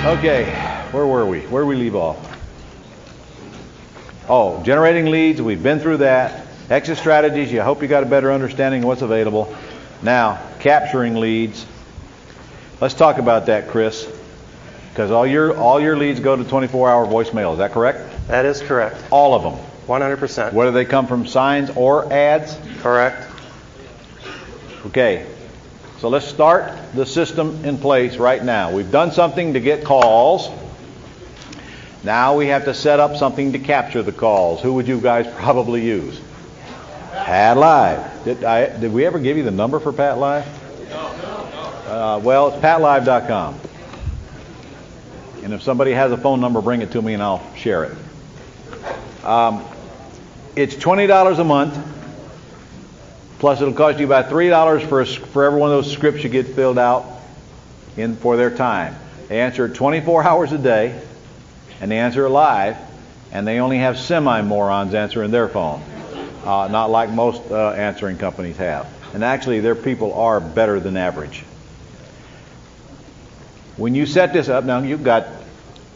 Okay, where were we? Where did we leave off? Oh, generating leads. We've been through that. Exit strategies. I hope you got a better understanding of what's available. Now, capturing leads. Let's talk about that, Chris. Because all your leads go to 24-hour voicemail. Is that correct? That is correct. All of them. 100%. Whether they come from signs or ads? Correct. Okay. So let's start the system in place right now. We've done something to get calls. Now we have to set up something to capture the calls. Who would you guys probably use? Pat Live. Did we ever give you the number for Pat Live? No. Well, it's patlive.com. And if somebody has a phone number, bring it to me and I'll share it. It's $20 a month. Plus, it'll cost you about $3 for every one of those scripts you get filled out in for their time. They answer 24 hours a day, and they answer live, and they only have semi-morons answering their phone, not like most answering companies have. And actually, their people are better than average. When you set this up, now you've got,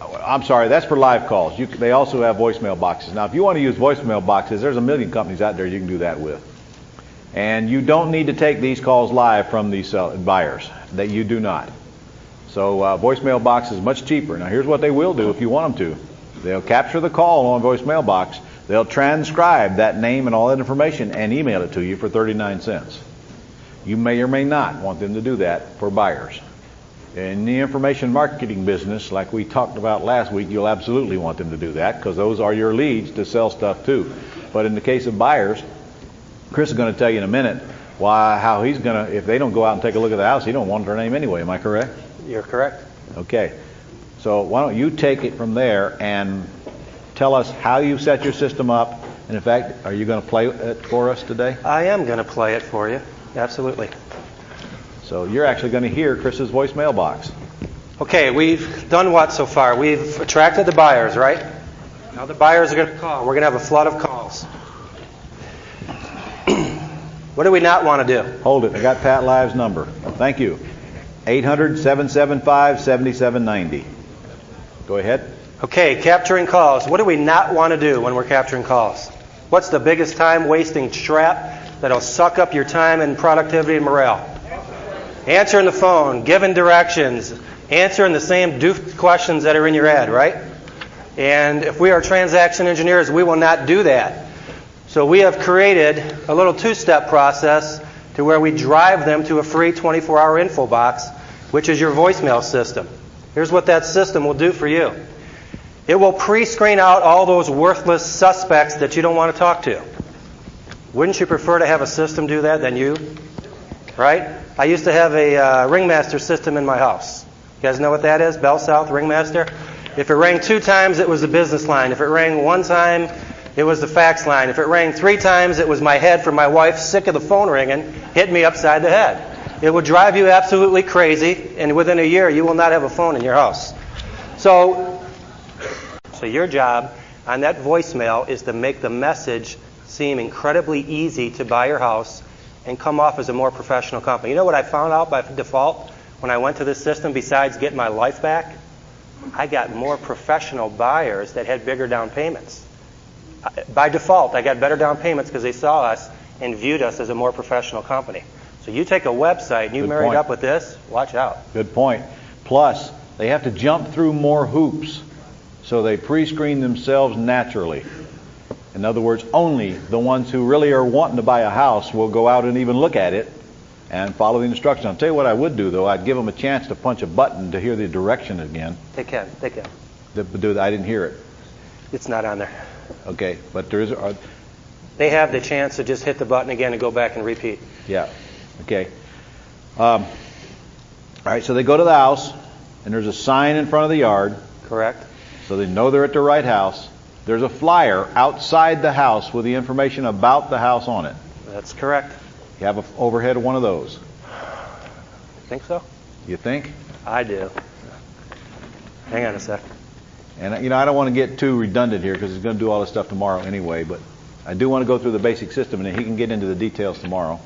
I'm sorry, that's for live calls. They also have voicemail boxes. Now, if you want to use voicemail boxes, there's a million companies out there you can do that with. And you don't need to take these calls live from these buyers. That you do not. So voicemail box is much cheaper. Now here's what they will do if you want them to. They'll capture the call on a voicemail box. They'll transcribe that name and all that information and email it to you for 39 cents. You may or may not want them to do that for buyers. In the information marketing business, like we talked about last week, you'll absolutely want them to do that because those are your leads to sell stuff to. But in the case of buyers, Chris is going to tell you in a minute how he's going to, if they don't go out and take a look at the house, he don't want their name anyway. Am I correct? You're correct. Okay. So why don't you take it from there and tell us how you set your system up. And in fact, are you going to play it for us today? I am going to play it for you. Absolutely. So you're actually going to hear Chris's voicemail box. Okay, we've done what so far? We've attracted the buyers, right? Now the buyers are going to call. We're going to have a flood of calls. What do we not want to do? Hold it. I got Pat Live's number. Thank you. 800-775-7790. Go ahead. Okay, capturing calls. What do we not want to do when we're capturing calls? What's the biggest time-wasting trap that'll suck up your time and productivity and morale? Answering the phone, giving directions, answering the same doofed questions that are in your head, right? And if we are transaction engineers, we will not do that. So we have created a little two-step process to where we drive them to a free 24-hour info box, which is your voicemail system. Here's what that system will do for you. It will pre-screen out all those worthless suspects that you don't want to talk to. Wouldn't you prefer to have a system do that than you? Right? I used to have a ringmaster system in my house. You guys know what that is? Bell South ringmaster? If it rang 2 times, it was the business line. If it rang 1 time, it was the fax line. If it rang 3 times, it was my head from my wife, sick of the phone ringing, hit me upside the head. It will drive you absolutely crazy, and within a year, you will not have a phone in your house. So your job on that voicemail is to make the message seem incredibly easy to buy your house and come off as a more professional company. You know what I found out by default when I went to this system besides getting my life back? I got more professional buyers that had bigger down payments. By default, I got better down payments because they saw us and viewed us as a more professional company. So you take a website and you marry it up with this, watch out. Good point. Plus, they have to jump through more hoops, so they pre-screen themselves naturally. In other words, only the ones who really are wanting to buy a house will go out and even look at it and follow the instructions. I'll tell you what I would do, though. I'd give them a chance to punch a button to hear the direction again. They can. I didn't hear it. It's not on there. Okay, but there is. They have the chance to just hit the button again and go back and repeat. Yeah. Okay. All right. So they go to the house, and there's a sign in front of the yard. Correct. So they know they're at the right house. There's a flyer outside the house with the information about the house on it. That's correct. You have an overhead of one of those. Think so? You think? I do. Hang on a sec. And I don't want to get too redundant here because he's going to do all this stuff tomorrow anyway, but I do want to go through the basic system, and then he can get into the details tomorrow.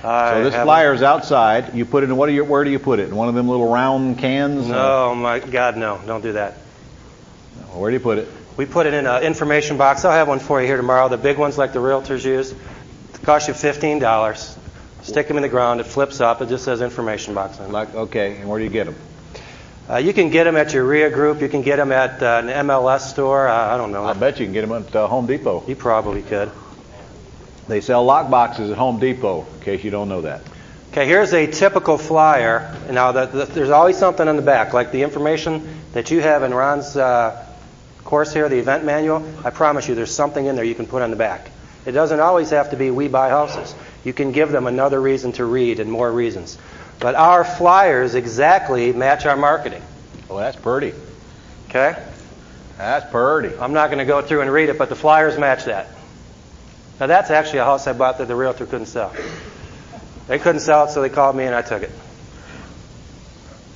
So this flyer is outside. You put it in where do you put it? In one of them little round cans? No, my God, no. Don't do that. Where do you put it? We put it in an information box. I'll have one for you here tomorrow. The big ones like the realtors use. It costs you $15. Stick them in the ground. It flips up. It just says information box on it. Okay, and where do you get them? You can get them at your RIA group. You can get them at an MLS store. I don't know. I bet you can get them at Home Depot. You probably could. They sell lock boxes at Home Depot, in case you don't know that. Okay, here's a typical flyer. Now, there's always something on the back, like the information that you have in Ron's course here, the event manual. I promise you there's something in there you can put on the back. It doesn't always have to be we buy houses. You can give them another reason to read and more reasons. But our flyers exactly match our marketing. Oh, that's pretty. Okay? That's pretty. I'm not going to go through and read it, but the flyers match that. Now, that's actually a house I bought that the realtor couldn't sell. They couldn't sell it, so they called me and I took it.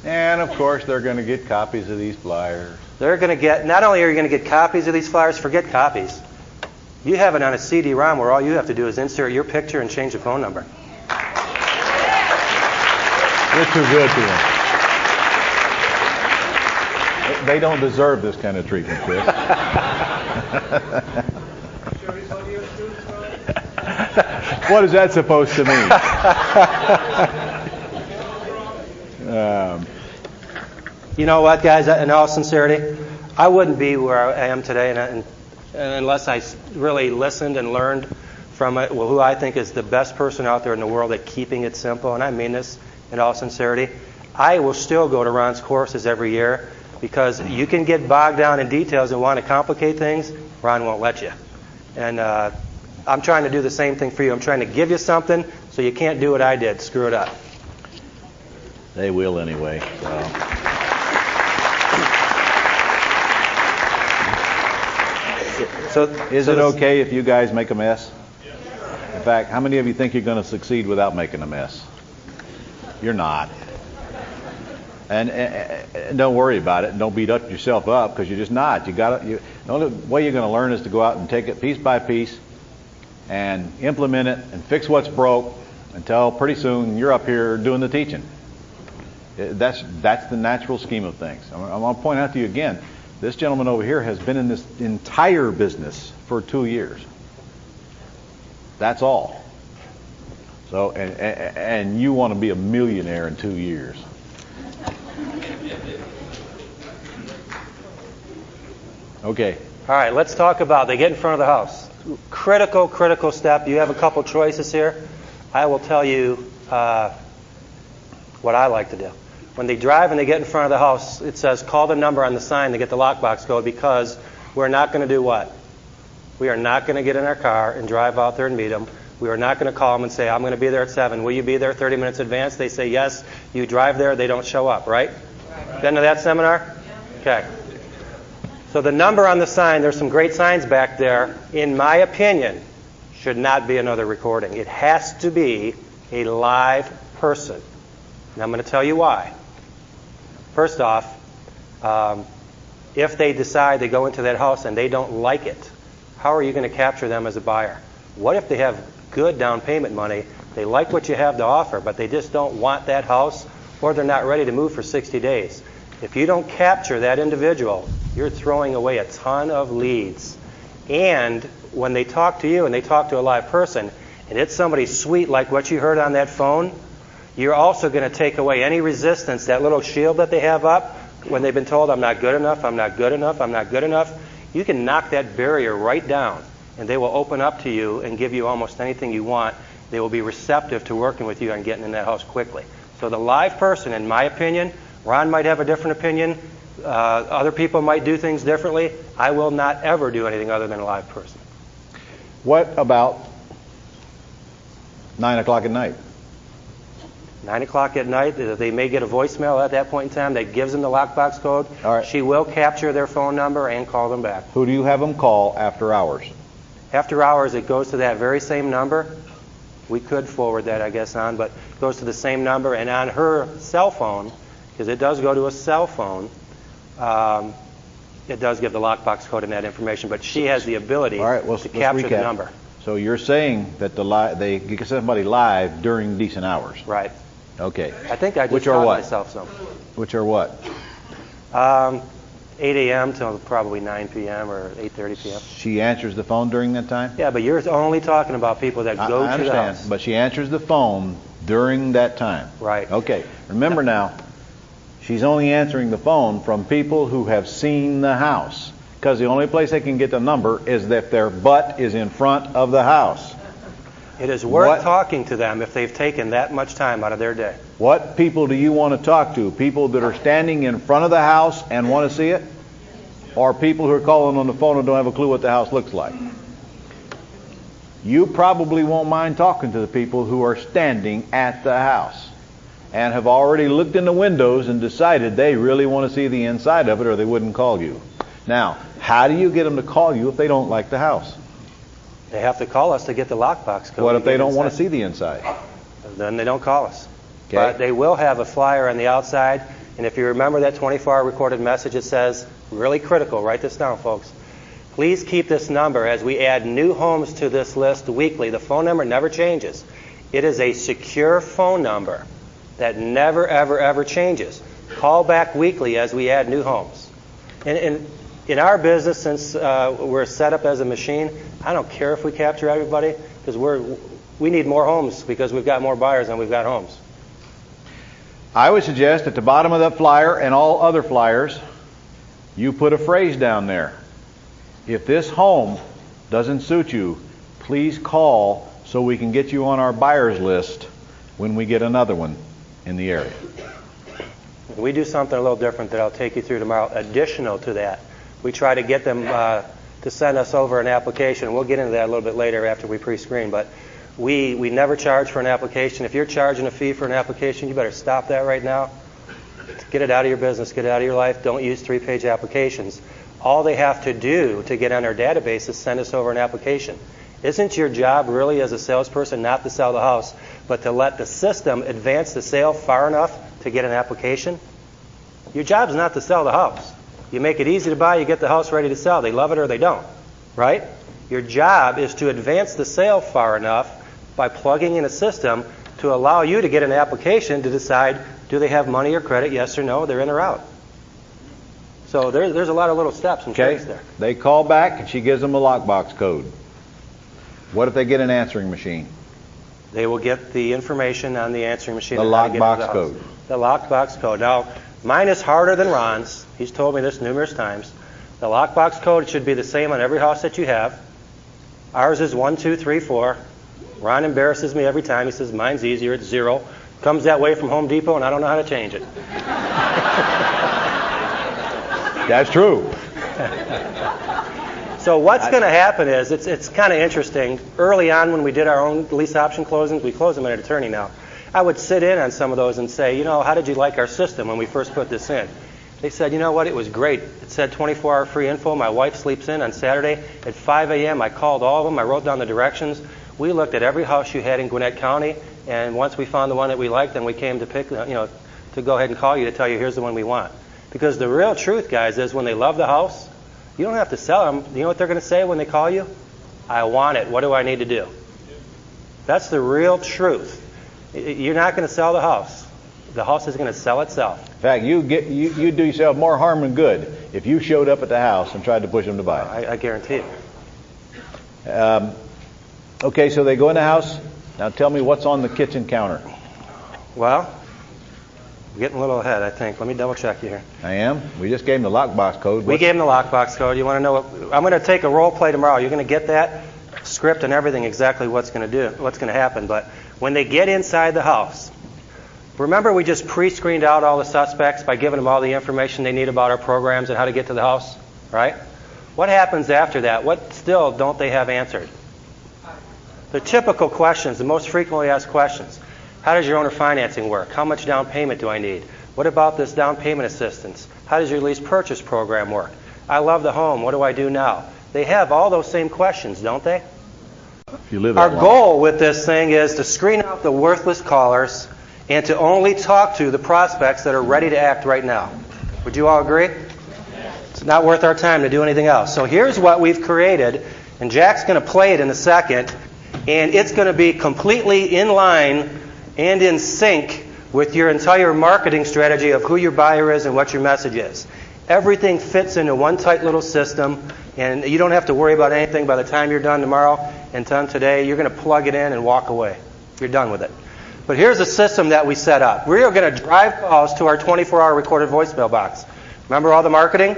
And, of course, they're going to get copies of these flyers. They're going to get, not only are you going to get copies of these flyers, forget copies. You have it on a CD-ROM where all you have to do is insert your picture and change the phone number. You're too good to them. They don't deserve this kind of treatment, Chris. What is that supposed to mean? You know what, guys? In all sincerity, I wouldn't be where I am today and unless I really listened and learned from it, who I think is the best person out there in the world at keeping it simple, and I mean this in all sincerity. I will still go to Ron's courses every year because you can get bogged down in details and want to complicate things. Ron won't let you. And I'm trying to do the same thing for you. I'm trying to give you something so you can't do what I did, screw it up. They will anyway. So is it okay if you guys make a mess? In fact, how many of you think you're going to succeed without making a mess? You're not. And don't worry about it. Don't beat yourself up because you're just not. The only way you're going to learn is to go out and take it piece by piece and implement it and fix what's broke until pretty soon you're up here doing the teaching. That's the natural scheme of things. I'm going to point out to you again, this gentleman over here has been in this entire business for 2 years. That's all. So, and you want to be a millionaire in 2 years. Okay. All right, let's talk about they get in front of the house. Critical step. You have a couple choices here. I will tell you what I like to do. When they drive and they get in front of the house, it says call the number on the sign to get the lockbox code because we're not going to do what? We are not going to get in our car and drive out there and meet them. We are not going to call them and say, I'm going to be there at 7. Will you be there 30 minutes in advance? They say yes. You drive there. They don't show up, right? Been to that seminar? Okay. So the number on the sign, there's some great signs back there, in my opinion, should not be another recording. It has to be a live person. And I'm going to tell you why. First off, if they decide they go into that house and they don't like it, how are you going to capture them as a buyer? What if they have good down payment money, they like what you have to offer, but they just don't want that house, or they're not ready to move for 60 days? If you don't capture that individual, you're throwing away a ton of leads. And when they talk to you and they talk to a live person, and it's somebody sweet like what you heard on that phone, you're also going to take away any resistance, that little shield that they have up when they've been told, I'm not good enough, I'm not good enough, I'm not good enough. You can knock that barrier right down, and they will open up to you and give you almost anything you want. They will be receptive to working with you and getting in that house quickly. So the live person, in my opinion, Ron might have a different opinion. Other people might do things differently. I will not ever do anything other than a live person. What about 9 o'clock at night? 9 o'clock at night, they may get a voicemail at that point in time that gives them the lockbox code. All right. She will capture their phone number and call them back. Who do you have them call after hours? After hours, it goes to that very same number. We could forward that, I guess, on, but it goes to the same number. And on her cell phone, because it does go to a cell phone, it does give the lockbox code and that information, but she has the ability to capture the number. So you're saying that they get somebody live during decent hours. Right. Okay. I think I just Which are taught what? myself some. Which are what? 8 a.m. till probably 9 p.m. or 8:30 p.m. She answers the phone during that time? Yeah, but you're only talking about people that go I to the understand, house. but she answers the phone during that time. Right. Okay. Remember now, she's only answering the phone from people who have seen the house. Because the only place they can get the number is if their butt is in front of the house. It is worth talking to them if they've taken that much time out of their day. What people do you want to talk to? People that are standing in front of the house and want to see it? Or people who are calling on the phone and don't have a clue what the house looks like? You probably won't mind talking to the people who are standing at the house and have already looked in the windows and decided they really want to see the inside of it or they wouldn't call you. Now, how do you get them to call you if they don't like the house? They have to call us to get the lockbox code. What if they don't want to see the inside? Then they don't call us. Okay. But they will have a flyer on the outside. And if you remember that 24-hour recorded message, it says, really critical, write this down, folks. Please keep this number as we add new homes to this list weekly. The phone number never changes. It is a secure phone number that never, ever, ever changes. Call back weekly as we add new homes. And in our business, since we're set up as a machine, I don't care if we capture everybody because we need more homes because we've got more buyers than we've got homes. I would suggest at the bottom of that flyer and all other flyers, you put a phrase down there. If this home doesn't suit you, please call so we can get you on our buyers list when we get another one in the area. We do something a little different that I'll take you through tomorrow. Additional to that, we try to get them to send us over an application. We'll get into that a little bit later after we pre-screen, but we never charge for an application. If you're charging a fee for an application, you better stop that right now. Get it out of your business. Get it out of your life. Don't use 3-page applications. All they have to do to get on our database is send us over an application. Isn't your job really as a salesperson not to sell the house, but to let the system advance the sale far enough to get an application? Your job is not to sell the house. You make it easy to buy, you get the house ready to sell. They love it or they don't, right? Your job is to advance the sale far enough by plugging in a system to allow you to get an application to decide, do they have money or credit, yes or no, they're in or out. So there's a lot of little steps and tricks there. They call back and she gives them a lockbox code. What if they get an answering machine? They will get the information on the answering machine. The lockbox code. The lockbox code. Now, mine is harder than Ron's. He's told me this numerous times. The lockbox code should be the same on every house that you have. Ours is 1, 2, 3, 4. Ron embarrasses me every time. He says, mine's easier. It's 0. Comes that way from Home Depot, and I don't know how to change it. That's true. So what's going to happen is, it's kind of interesting. Early on when we did our own lease option closings, we close them at an attorney now. I would sit in on some of those and say, how did you like our system when we first put this in? They said, you know what, it was great. It said 24-hour free info. My wife sleeps in on Saturday at 5 a.m. I called all of them. I wrote down the directions. We looked at every house you had in Gwinnett County, and once we found the one that we liked, then we came to pick, to go ahead and call you to tell you here's the one we want. Because the real truth, guys, is when they love the house, you don't have to sell them. You know what they're going to say when they call you? I want it. What do I need to do? That's the real truth. You're not going to sell the house. The house is going to sell itself. In fact, you do yourself more harm than good if you showed up at the house and tried to push them to buy it. I guarantee it. Okay, so they go in the house. Now tell me what's on the kitchen counter. Well, we're getting a little ahead, I think. Let me double check you here. I am. We just gave them the lockbox code. We gave them the lockbox code. You want to know what? I'm going to take a role play tomorrow. You're going to get that script and everything exactly what's going to happen. But when they get inside the house, remember we just pre-screened out all the suspects by giving them all the information they need about our programs and how to get to the house, right? What happens after that? What still don't they have answered? The typical questions, the most frequently asked questions. How does your owner financing work? How much down payment do I need? What about this down payment assistance? How does your lease purchase program work? I love the home. What do I do now? They have all those same questions, don't they? Our goal with this thing is to screen out the worthless callers and to only talk to the prospects that are ready to act right now. Would you all agree? It's not worth our time to do anything else. So here's what we've created, And Jack's going to play it in a second, and it's going to be completely in line and in sync with your entire marketing strategy of who your buyer is and what your message is. Everything fits into one tight little system, and you don't have to worry about anything by the time you're done tomorrow and done today. You're going to plug it in and walk away. You're done with it. But here's the system that we set up. We are going to drive calls to our 24-hour recorded voicemail box. Remember all the marketing?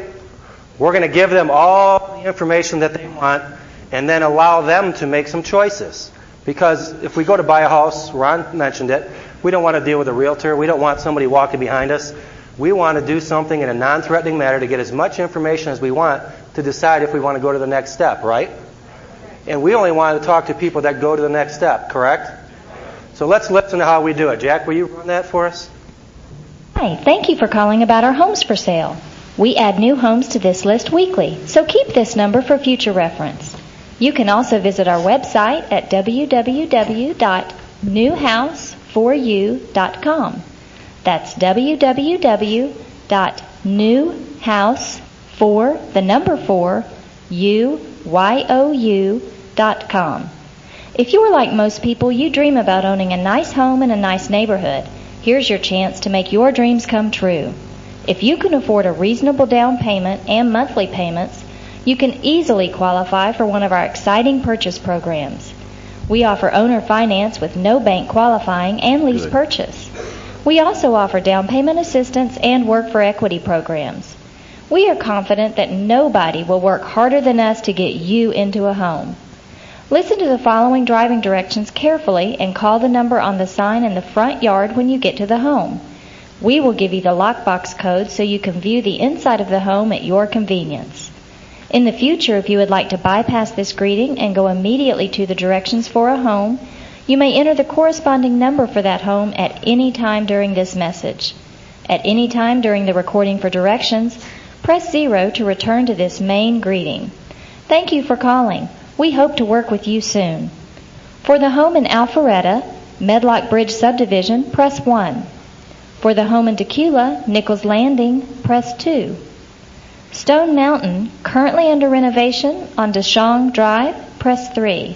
We're going to give them all the information that they want and then allow them to make some choices. Because if we go to buy a house, Ron mentioned it, we don't want to deal with a realtor. We don't want somebody walking behind us. We want to do something in a non-threatening manner to get as much information as we want to decide if we want to go to the next step, right? And we only want to talk to people that go to the next step, correct? So let's listen to how we do it. Jack, will you run that for us? Hi, thank you for calling about our homes for sale. We add new homes to this list weekly, so keep this number for future reference. You can also visit our website at www.newhouse4u.com. That's www.newhouse4u.com. If you are like most people, you dream about owning a nice home in a nice neighborhood. Here's your chance to make your dreams come true. If you can afford a reasonable down payment and monthly payments, you can easily qualify for one of our exciting purchase programs. We offer owner finance with no bank qualifying and lease purchase. We also offer down payment assistance and work for equity programs. We are confident that nobody will work harder than us to get you into a home. Listen to the following driving directions carefully and call the number on the sign in the front yard when you get to the home. We will give you the lockbox code so you can view the inside of the home at your convenience. In the future, if you would like to bypass this greeting and go immediately to the directions for a home, you may enter the corresponding number for that home at any time during this message. At any time during the recording for directions, press 0 to return to this main greeting. Thank you for calling. We hope to work with you soon. For the home in Alpharetta, Medlock Bridge Subdivision, press 1. For the home in Tequila, Nichols Landing, press 2. Stone Mountain, currently under renovation on DeShong Drive, press 3.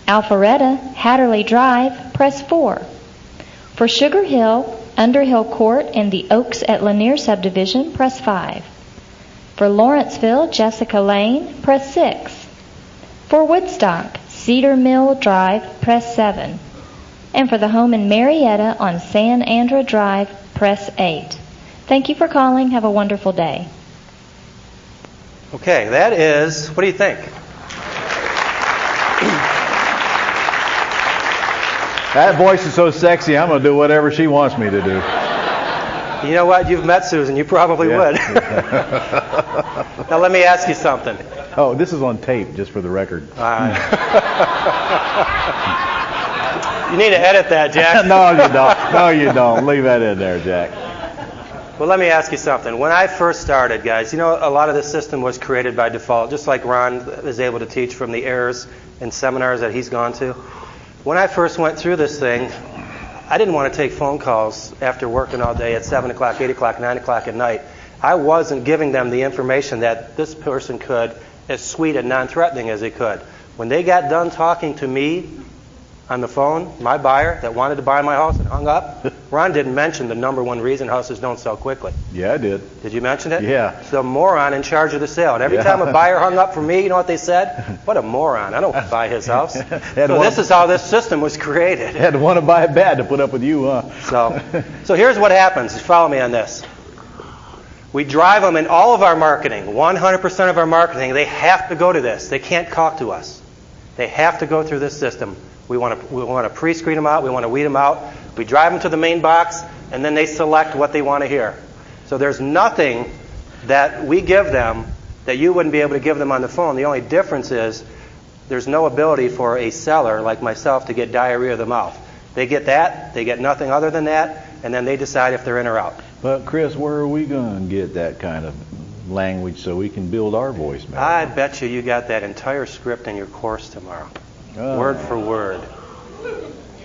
Alpharetta, Hatterley Drive, press 4. For Sugar Hill, Underhill Court, and the Oaks at Lanier Subdivision, press 5. For Lawrenceville, Jessica Lane, press 6. For Woodstock, Cedar Mill Drive, press 7. And for the home in Marietta on San Andrew Drive, press 8. Thank you for calling. Have a wonderful day. Okay, that is, what do you think? That voice is so sexy, I'm going to do whatever she wants me to do. You know what? You've met Susan. You probably would. Now let me ask you something. Oh, this is on tape, just for the record. You need to edit that, Jack. No, you don't. No, you don't. Leave that in there, Jack. Well, let me ask you something. When I first started, guys, you know, a lot of this system was created by default, just like Ron is able to teach from the errors and seminars that he's gone to. When I first went through this thing, I didn't want to take phone calls after working all day at 7 o'clock, 8 o'clock, 9 o'clock at night. I wasn't giving them the information that this person could, as sweet and non-threatening as they could. When they got done talking to me on the phone, my buyer that wanted to buy my house and hung up, Ron didn't mention the number one reason houses don't sell quickly. Yeah, I did. Did you mention it? Yeah. The moron in charge of the sale. And every time a buyer hung up for me, you know what they said? What a moron. I don't want to buy his house. So this is how this system was created. Had to want to buy it bad to put up with you, huh? So here's what happens. Just follow me on this. We drive them in all of our marketing, 100% of our marketing. They have to go to this. They can't talk to us. They have to go through this system. We want to pre-screen them out. We want to weed them out. We drive them to the main box, and then they select what they want to hear. So there's nothing that we give them that you wouldn't be able to give them on the phone. The only difference is there's no ability for a seller like myself to get diarrhea of the mouth. They get that. They get nothing other than that, and then they decide if they're in or out. But, Chris, where are we going to get that kind of language so we can build our voicemail? I bet you got that entire script in your course tomorrow. Word for word.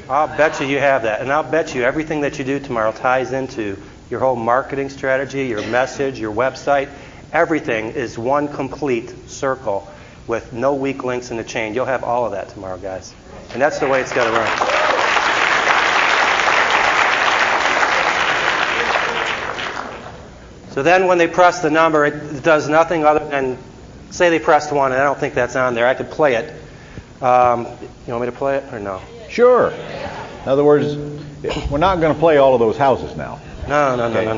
I'll bet you have that. And I'll bet you everything that you do tomorrow ties into your whole marketing strategy, your message, your website. Everything is one complete circle. with no weak links in the chain. You'll have all of that tomorrow, guys. And that's the way it's got to run. So then when they press the number, it does nothing other than, say they pressed 1, and I don't think that's on there. I could play it. You want me to play it or no? Sure. In other words, we're not going to play all of those houses now. No.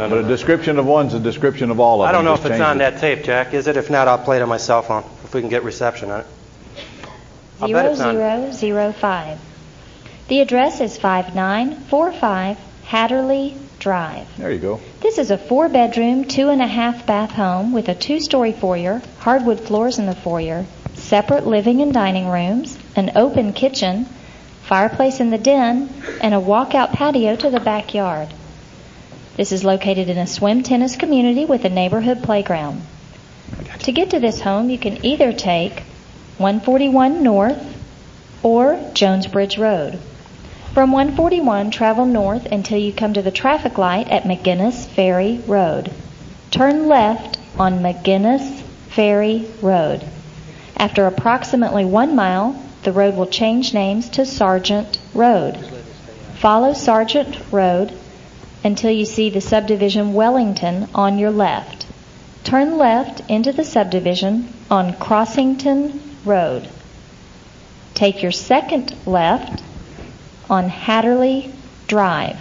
But a description of one's a description of all of them. I don't know if Just it's change on it. that tape, Jack. Is it? If not, I'll play it on my cell phone if we can get reception on it. I'll bet it's on. 0005. The address is 5945 Hatterley Drive. There you go. This is a 4-bedroom, 2.5-bath home with a 2-story foyer, hardwood floors in the foyer, separate living and dining rooms, an open kitchen, fireplace in the den, and a walkout patio to the backyard. This is located in a swim tennis community with a neighborhood playground. To get to this home, you can either take 141 North or Jonesbridge Road. From 141, travel north until you come to the traffic light at McGinnis Ferry Road. Turn left on McGinnis Ferry Road. After approximately 1 mile, the road will change names to Sargent Road. Follow Sargent Road until you see the subdivision Wellington on your left. Turn left into the subdivision on Crossington Road. Take your second left on Hatterley Drive.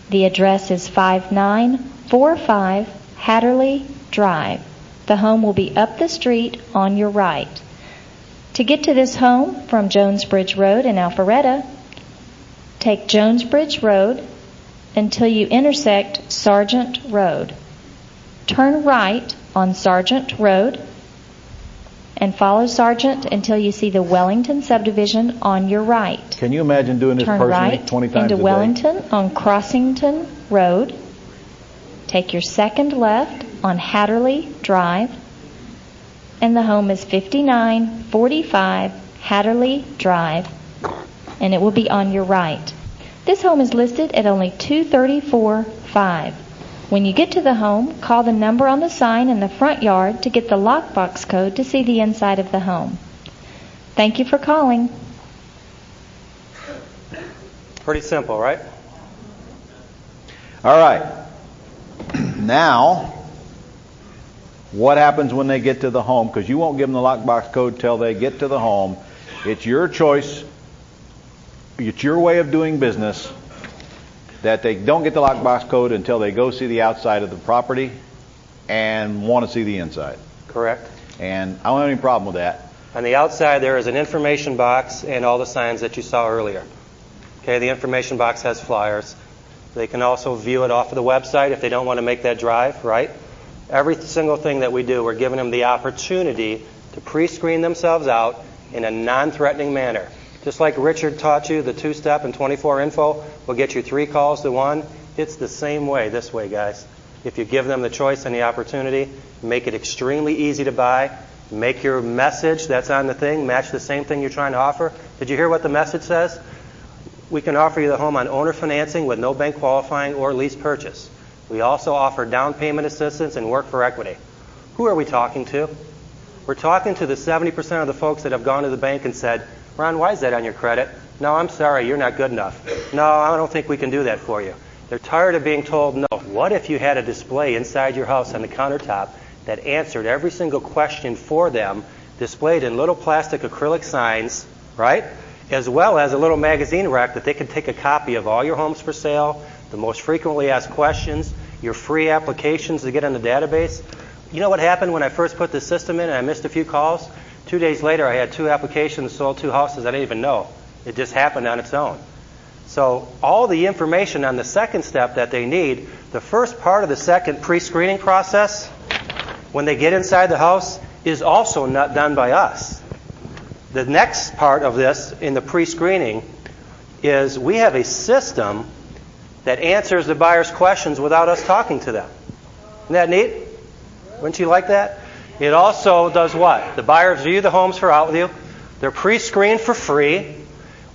The address is 5945 Hatterley Drive. The home will be up the street on your right. To get to this home from Jonesbridge Road in Alpharetta, take Jonesbridge Road until you intersect Sargent Road. Turn right on Sargent Road and follow Sargent until you see the Wellington subdivision on your right. Can you imagine doing this Turn personally right 20 times into a day? Wellington on Crossington Road. Take your second left on Hatterley Drive, and the home is 5945 Hatterley Drive, and it will be on your right. This home is listed at only $234,500. When you get to the home, call the number on the sign in the front yard to get the lockbox code to see the inside of the home. Thank you for calling. Pretty simple, right? All right. Now, what happens when they get to the home? Because you won't give them the lockbox code till they get to the home. It's your choice. It's your way of doing business that they don't get the lockbox code until they go see the outside of the property and want to see the inside. Correct. And I don't have any problem with that. On the outside, there is an information box and all the signs that you saw earlier. Okay, the information box has flyers. They can also view it off of the website if they don't want to make that drive, right? Every single thing that we do, we're giving them the opportunity to pre-screen themselves out in a non-threatening manner. Just like Richard taught you, the 2-step and 24 info will get you 3 calls to 1. It's the same way this way, guys. If you give them the choice and the opportunity, make it extremely easy to buy, make your message that's on the thing match the same thing you're trying to offer. Did you hear what the message says? We can offer you the home on owner financing with no bank qualifying or lease purchase. We also offer down payment assistance and work for equity. Who are we talking to? We're talking to the 70% of the folks that have gone to the bank and said, Ron, why is that on your credit? No, I'm sorry, you're not good enough. No, I don't think we can do that for you. They're tired of being told no. What if you had a display inside your house on the countertop that answered every single question for them, displayed in little plastic acrylic signs, right? As well as a little magazine rack that they could take a copy of all your homes for sale, the most frequently asked questions, your free applications to get on the database. You know what happened when I first put the system in and I missed a few calls? 2 days later, I had 2 applications, sold 2 houses I didn't even know. It just happened on its own. So all the information on the second step that they need, the first part of the second pre-screening process, when they get inside the house, is also not done by us. The next part of this in the pre-screening is we have a system that answers the buyer's questions without us talking to them. Isn't that neat? Wouldn't you like that? It also does what? The buyers view the homes for value. They're pre-screened for free.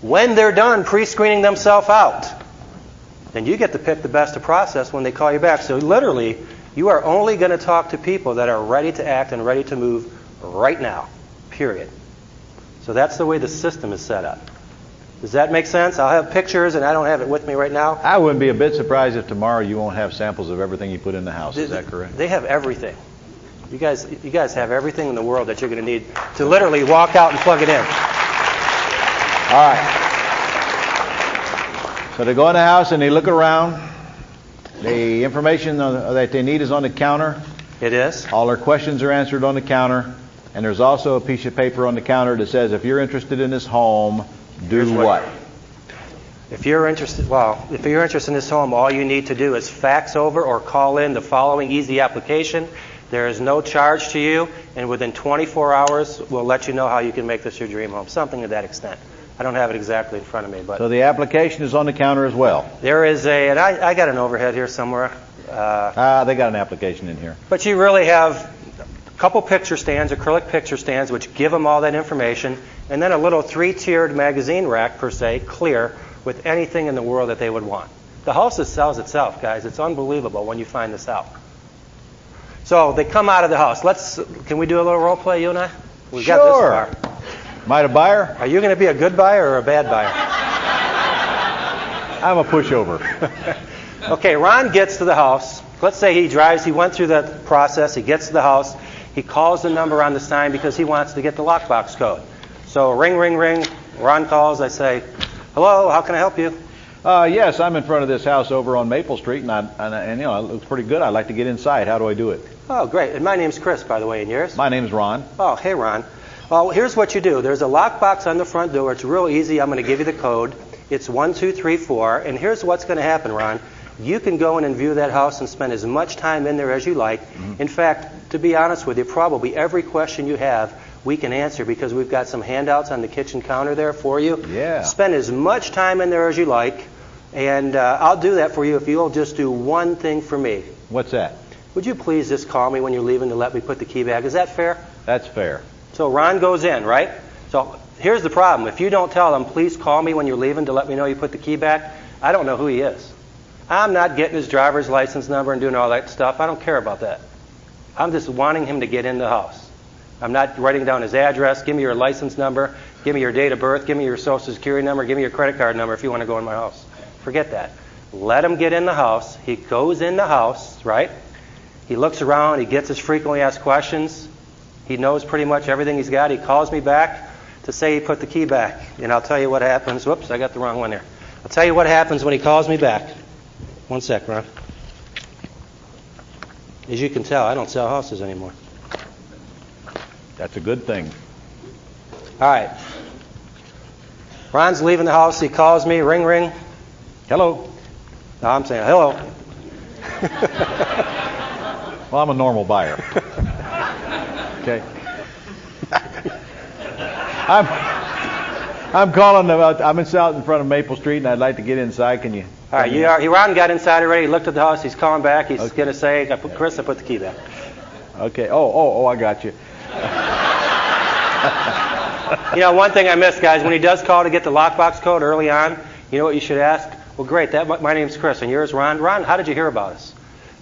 When they're done pre-screening themselves out, then you get to pick the best to process when they call you back. So literally, you are only going to talk to people that are ready to act and ready to move right now. period. So that's the way the system is set up. Does that make sense? I'll have pictures, and I don't have it with me right now. I wouldn't be a bit surprised if tomorrow you won't have samples of everything you put in the house. Is that correct? They have everything. You guys have everything in the world that you're going to need to literally walk out and plug it in. All right. So they go in the house and they look around. The information that they need is on the counter. It is. All their questions are answered on the counter. And there's also a piece of paper on the counter that says, if you're interested in this home, do what? If you're interested in this home, all you need to do is fax over or call in the following easy application. There is no charge to you, and within 24 hours, we'll let you know how you can make this your dream home. Something to that extent. I don't have it exactly in front of me, but so the application is on the counter as well. There is and I got an overhead here somewhere. They got an application in here. But you really have a couple picture stands, acrylic picture stands, which give them all that information, and then a little 3-tiered magazine rack, per se, clear, with anything in the world that they would want. The house sells itself, guys. It's unbelievable when you find this out. So they come out of the house. Can we do a little role play, you and I? We've got this far. Am I a buyer? Are you going to be a good buyer or a bad buyer? I'm a pushover. Okay, Ron gets to the house. Let's say he went through the process, he gets to the house, he calls the number on the sign because he wants to get the lockbox code. So ring, ring, ring. Ron calls. I say, hello, how can I help you? Yes, I'm in front of this house over on Maple Street, and you know, it looks pretty good. I'd like to get inside. How do I do it? Oh, great. And my name's Chris, by the way, and yours? My name's Ron. Oh, hey, Ron. Well, here's what you do. There's a lockbox on the front door. It's real easy. I'm going to give you the code. It's 1234. And here's what's going to happen, Ron. You can go in and view that house and spend as much time in there as you like. Mm-hmm. In fact, to be honest with you, probably every question you have, we can answer because we've got some handouts on the kitchen counter there for you. Yeah. Spend as much time in there as you like. And I'll do that for you if you'll just do one thing for me. What's that? Would you please just call me when you're leaving to let me put the key back? Is that fair? That's fair. So Ron goes in, right? So here's the problem. If you don't tell him, please call me when you're leaving to let me know you put the key back, I don't know who he is. I'm not getting his driver's license number and doing all that stuff. I don't care about that. I'm just wanting him to get in the house. I'm not writing down his address. Give me your license number. Give me your date of birth. Give me your social security number. Give me your credit card number if you want to go in my house. Forget that. Let him get in the house. He goes in the house, right? He looks around. He gets his frequently asked questions. He knows pretty much everything he's got. He calls me back to say he put the key back. And I'll tell you what happens. Whoops, I got the wrong one there. I'll tell you what happens when he calls me back. One sec, Ron. As you can tell, I don't sell houses anymore. That's a good thing. All right. Ron's leaving the house. He calls me. Ring, ring. Hello. No, I'm saying hello. Well, I'm a normal buyer. Okay. I'm calling about. I'm out in front of Maple Street, and I'd like to get inside. Can you? All right. Ron got inside already. He looked at the house. He's calling back. He's going to say, Chris, I put the key back. Okay. Oh, I got you. You know, one thing I missed, guys, when he does call to get the lockbox code early on, you know what you should ask? Well, great. My name's Chris, and yours, Ron. Ron, how did you hear about us?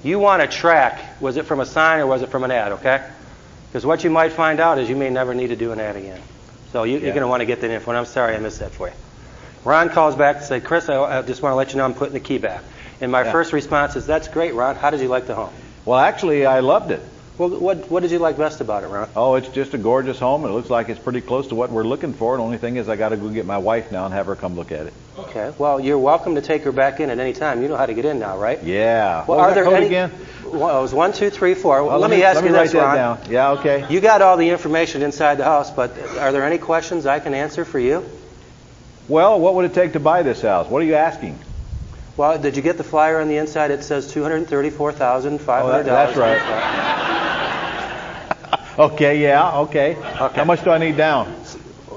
You want to track, was it from a sign or was it from an ad, okay? Because what you might find out is you may never need to do an ad again. So you're going to want to get that info, and I'm sorry I missed that for you. Ron calls back to say, Chris, I just want to let you know I'm putting the key back. And my first response is, that's great, Ron. How did you like the home? Well, actually, I loved it. Well, what did you like best about it, Ron? Oh, it's just a gorgeous home. It looks like it's pretty close to what we're looking for. The only thing is I got to go get my wife now and have her come look at it. Okay. Well, you're welcome to take her back in at any time. You know how to get in now, right? Yeah. Well, what are there code any again? Well, it was 1, 2, 3, 4. Well, let me ask you this, Ron. Ron. Down. Yeah, okay. You got all the information inside the house, but are there any questions I can answer for you? Well, what would it take to buy this house? What are you asking? Well, did you get the flyer on the inside? It says $234,500. That's right. Okay, yeah, okay. How much do I need down?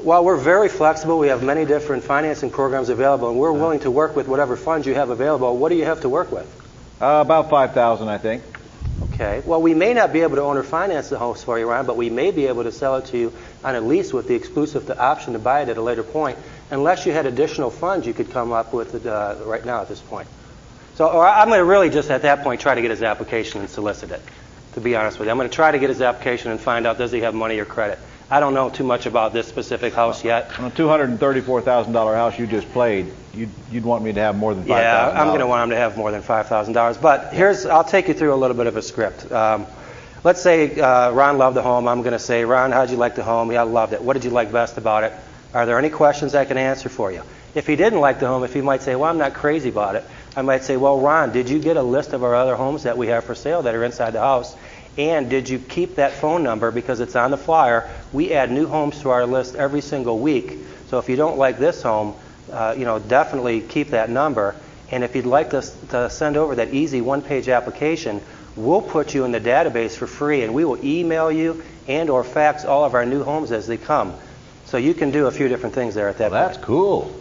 Well, we're very flexible. We have many different financing programs available, and we're willing to work with whatever funds you have available. What do you have to work with? About $5,000, I think. Okay. Well, we may not be able to own or finance the house for you, Ron, but we may be able to sell it to you on a lease with the exclusive option to buy it at a later point, unless you had additional funds you could come up with right now at this point. So I'm going to really just at that point try to get his application and solicit it, to be honest with you. I'm going to try to get his application and find out, does he have money or credit. I don't know too much about this specific house yet. On a $234,000 house you just played, you'd want me to have more than $5,000. Yeah, I'm going to want him to have more than $5,000. But I'll take you through a little bit of a script. Let's say Ron loved the home. I'm going to say, Ron, how'd you like the home? Yeah, I loved it. What did you like best about it? Are there any questions I can answer for you? If he didn't like the home, if he might say, well, I'm not crazy about it, I might say, well, Ron, did you get a list of our other homes that we have for sale that are inside the house? And did you keep that phone number because it's on the flyer? We add new homes to our list every single week. So if you don't like this home, definitely keep that number. And if you'd like us to send over that easy one-page application, we'll put you in the database for free, and we will email you and or fax all of our new homes as they come. So you can do a few different things there at that point. That's cool.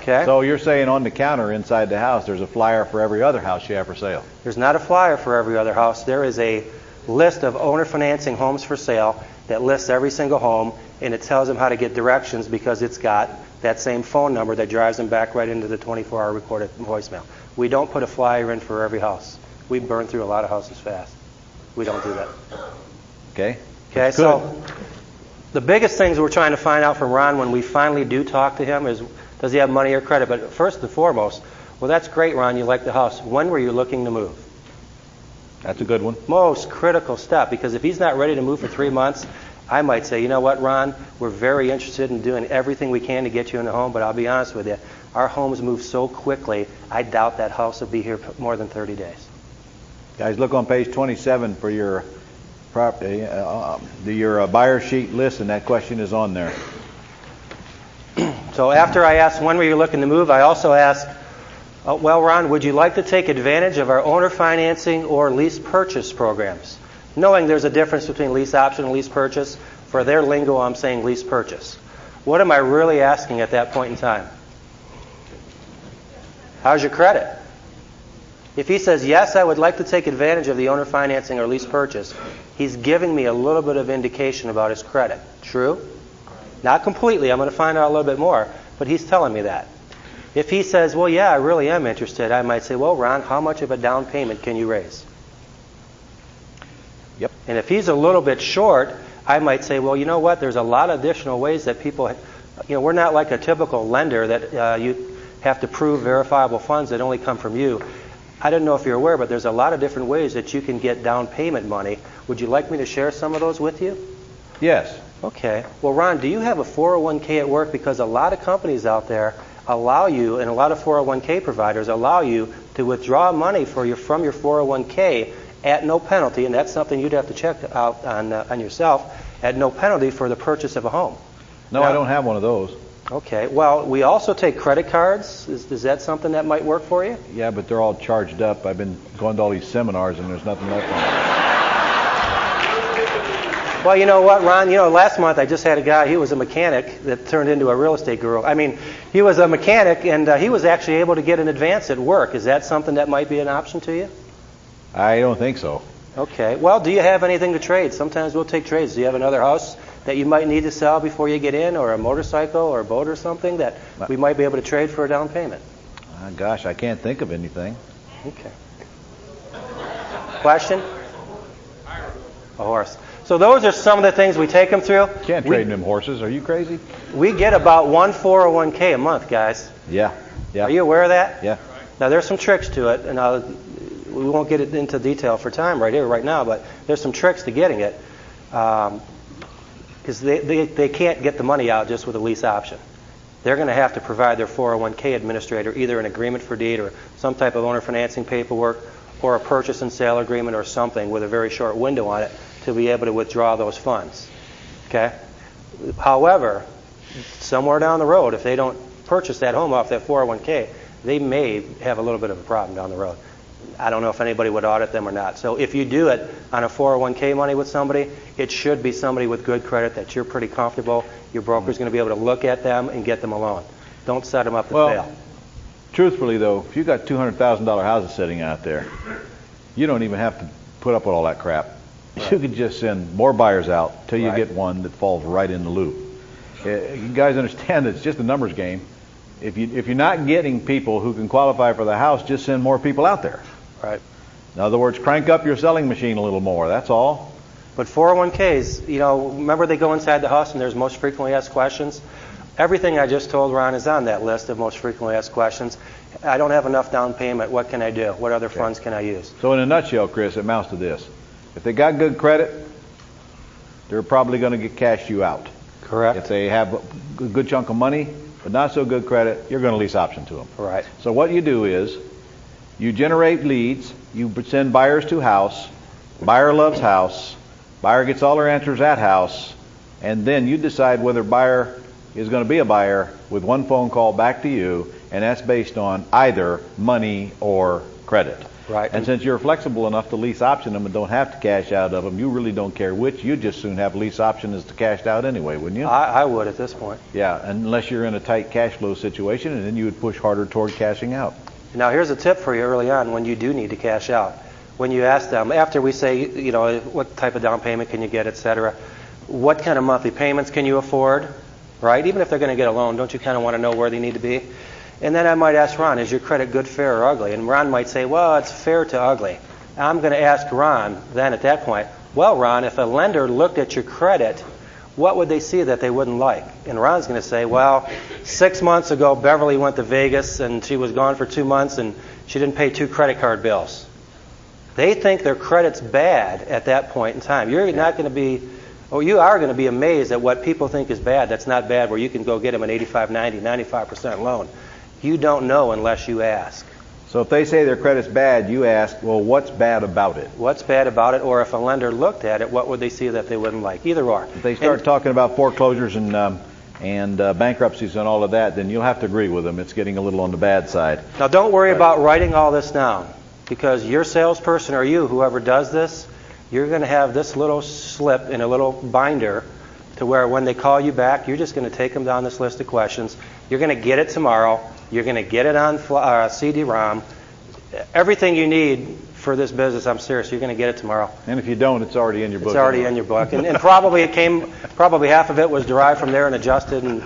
Okay. So you're saying on the counter inside the house, there's a flyer for every other house you have for sale? There's not a flyer for every other house. There is a list of owner financing homes for sale that lists every single home, and it tells them how to get directions because it's got that same phone number that drives them back right into the 24-hour recorded voicemail. We don't put a flyer in for every house. We burn through a lot of houses fast. We don't do that. Okay. Okay, so the biggest things we're trying to find out from Ron when we finally do talk to him is, does he have money or credit? But first and foremost, well, that's great, Ron, you like the house. When were you looking to move? That's a good one. Most critical step, because if he's not ready to move for 3 months, I might say, you know what, Ron, we're very interested in doing everything we can to get you in the home, but I'll be honest with you, our homes move so quickly, I doubt that house will be here more than 30 days. Guys, look on page 27 for your property, your buyer sheet list, and that question is on there. So after I ask when were you looking to move, I also ask, well, Ron, would you like to take advantage of our owner financing or lease purchase programs? Knowing there's a difference between lease option and lease purchase, for their lingo, I'm saying lease purchase. What am I really asking at that point in time? How's your credit? If he says, yes, I would like to take advantage of the owner financing or lease purchase, he's giving me a little bit of indication about his credit. True? Not completely. I'm going to find out a little bit more, but he's telling me that. If he says, well, yeah, I really am interested, I might say, well, Ron, how much of a down payment can you raise? Yep. And if he's a little bit short, I might say, well, you know what, there's a lot of additional ways that people, we're not like a typical lender that you have to prove verifiable funds that only come from you. I don't know if you're aware, but there's a lot of different ways that you can get down payment money. Would you like me to share some of those with you? Yes. Okay. Well, Ron, do you have a 401k at work? Because a lot of companies out there allow you, and a lot of 401k providers allow you to withdraw money from your 401k at no penalty, and that's something you'd have to check out on yourself, at no penalty for the purchase of a home. No, now, I don't have one of those. Okay. Well, we also take credit cards. Is that something that might work for you? Yeah, but they're all charged up. I've been going to all these seminars, and there's nothing left on them. Well, you know what, Ron? Last month I just had a guy, he was a mechanic that turned into a real estate guru. He was a mechanic, and he was actually able to get an advance at work. Is that something that might be an option to you? I don't think so. Okay. Well, do you have anything to trade? Sometimes we'll take trades. Do you have another house that you might need to sell before you get in, or a motorcycle or a boat or something that we might be able to trade for a down payment? Gosh, I can't think of anything. Okay. Question? A horse. So those are some of the things we take them through. Can't trade them horses. Are you crazy? We get about one 401k a month, guys. Yeah. Are you aware of that? Yeah. Now, there's some tricks to it, and we won't get it into detail for time right now, but there's some tricks to getting it. Because they can't get the money out just with a lease option. They're going to have to provide their 401k administrator either an agreement for deed or some type of owner financing paperwork or a purchase and sale agreement or something with a very short window on it to be able to withdraw those funds. Okay? However, somewhere down the road, if they don't purchase that home off that 401k, they may have a little bit of a problem down the road. I don't know if anybody would audit them or not. So if you do it on a 401k money with somebody, it should be somebody with good credit that you're pretty comfortable. Your broker's going to be able to look at them and get them a loan. Don't set them up to fail. Truthfully, though, if you've got $200,000 houses sitting out there, you don't even have to put up with all that crap. Right. You could just send more buyers out till you get one that falls right in the loop. You guys understand that it's just a numbers game. If you're not getting people who can qualify for the house, just send more people out there. Right. In other words, crank up your selling machine a little more. That's all. But 401ks, remember they go inside the house and there's most frequently asked questions? Everything I just told Ron is on that list of most frequently asked questions. I don't have enough down payment. What can I do? What other funds can I use? So in a nutshell, Chris, it amounts to this. If they got good credit, they're probably going to get cashed you out. Correct. If they have a good chunk of money, but not so good credit, you're going to lease option to them. Right. So what you do is you generate leads, you send buyers to house, buyer loves house, buyer gets all their answers at house, and then you decide whether buyer is going to be a buyer with one phone call back to you, and that's based on either money or credit. Right. And since you're flexible enough to lease option them and don't have to cash out of them, you really don't care which. You'd just soon have lease option as to cashed out anyway, wouldn't you? I would at this point. Yeah, unless you're in a tight cash flow situation, and then you would push harder toward cashing out. Now here's a tip for you early on when you do need to cash out. When you ask them, after we say, what type of down payment can you get, et cetera, what kind of monthly payments can you afford, right? Even if they're going to get a loan, don't you kind of want to know where they need to be? And then I might ask Ron, is your credit good, fair, or ugly? And Ron might say, well, it's fair to ugly. I'm going to ask Ron then at that point, well, Ron, if a lender looked at your credit, what would they see that they wouldn't like? And Ron's going to say, well, 6 months ago, Beverly went to Vegas, and she was gone for 2 months, and she didn't pay 2 credit card bills. They think their credit's bad at that point in time. You're not going to be, you are going to be amazed at what people think is bad that's not bad, where you can go get them an 85, 90, 95% loan. You don't know unless you ask. So if they say their credit's bad, you ask, well, what's bad about it? What's bad about it? Or if a lender looked at it, what would they see that they wouldn't like? Either or. If they start talking about foreclosures and bankruptcies and all of that, then you'll have to agree with them. It's getting a little on the bad side. Now, don't worry about writing all this down, because your salesperson or you, whoever does this, you're going to have this little slip in a little binder to where when they call you back, you're just going to take them down this list of questions. You're going to get it tomorrow. You're going to get it on CD-ROM. Everything you need for this business, I'm serious, you're going to get it tomorrow. And if you don't, it's already in your book. It's already in your book. And probably probably half of it was derived from there and adjusted. And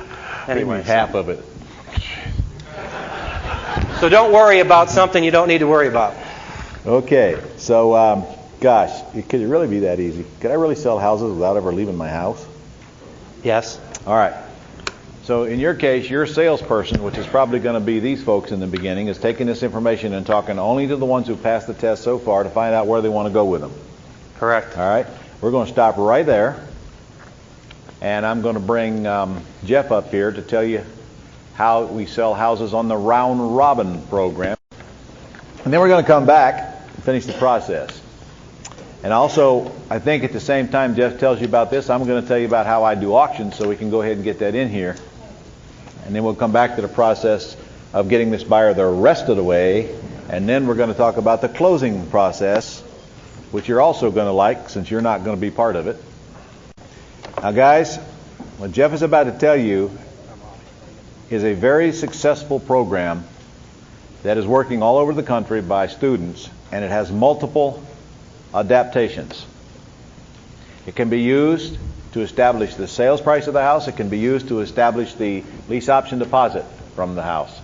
anyway, half of it. So don't worry about something you don't need to worry about. Okay, so gosh, could it really be that easy? Could I really sell houses without ever leaving my house? Yes. All right. So in your case, your salesperson, which is probably going to be these folks in the beginning, is taking this information and talking only to the ones who passed the test so far to find out where they want to go with them. Correct. All right. We're going to stop right there. And I'm going to bring Jeff up here to tell you how we sell houses on the Round Robin program. And then we're going to come back and finish the process. And also, I think at the same time Jeff tells you about this, I'm going to tell you about how I do auctions, so we can go ahead and get that in here. And then we'll come back to the process of getting this buyer the rest of the way. And then we're going to talk about the closing process, which you're also going to like since you're not going to be part of it. Now, guys, what Jeff is about to tell you is a very successful program that is working all over the country by students, and it has multiple adaptations. It can be used to establish the sales price of the house. It can be used to establish the lease option deposit from the house.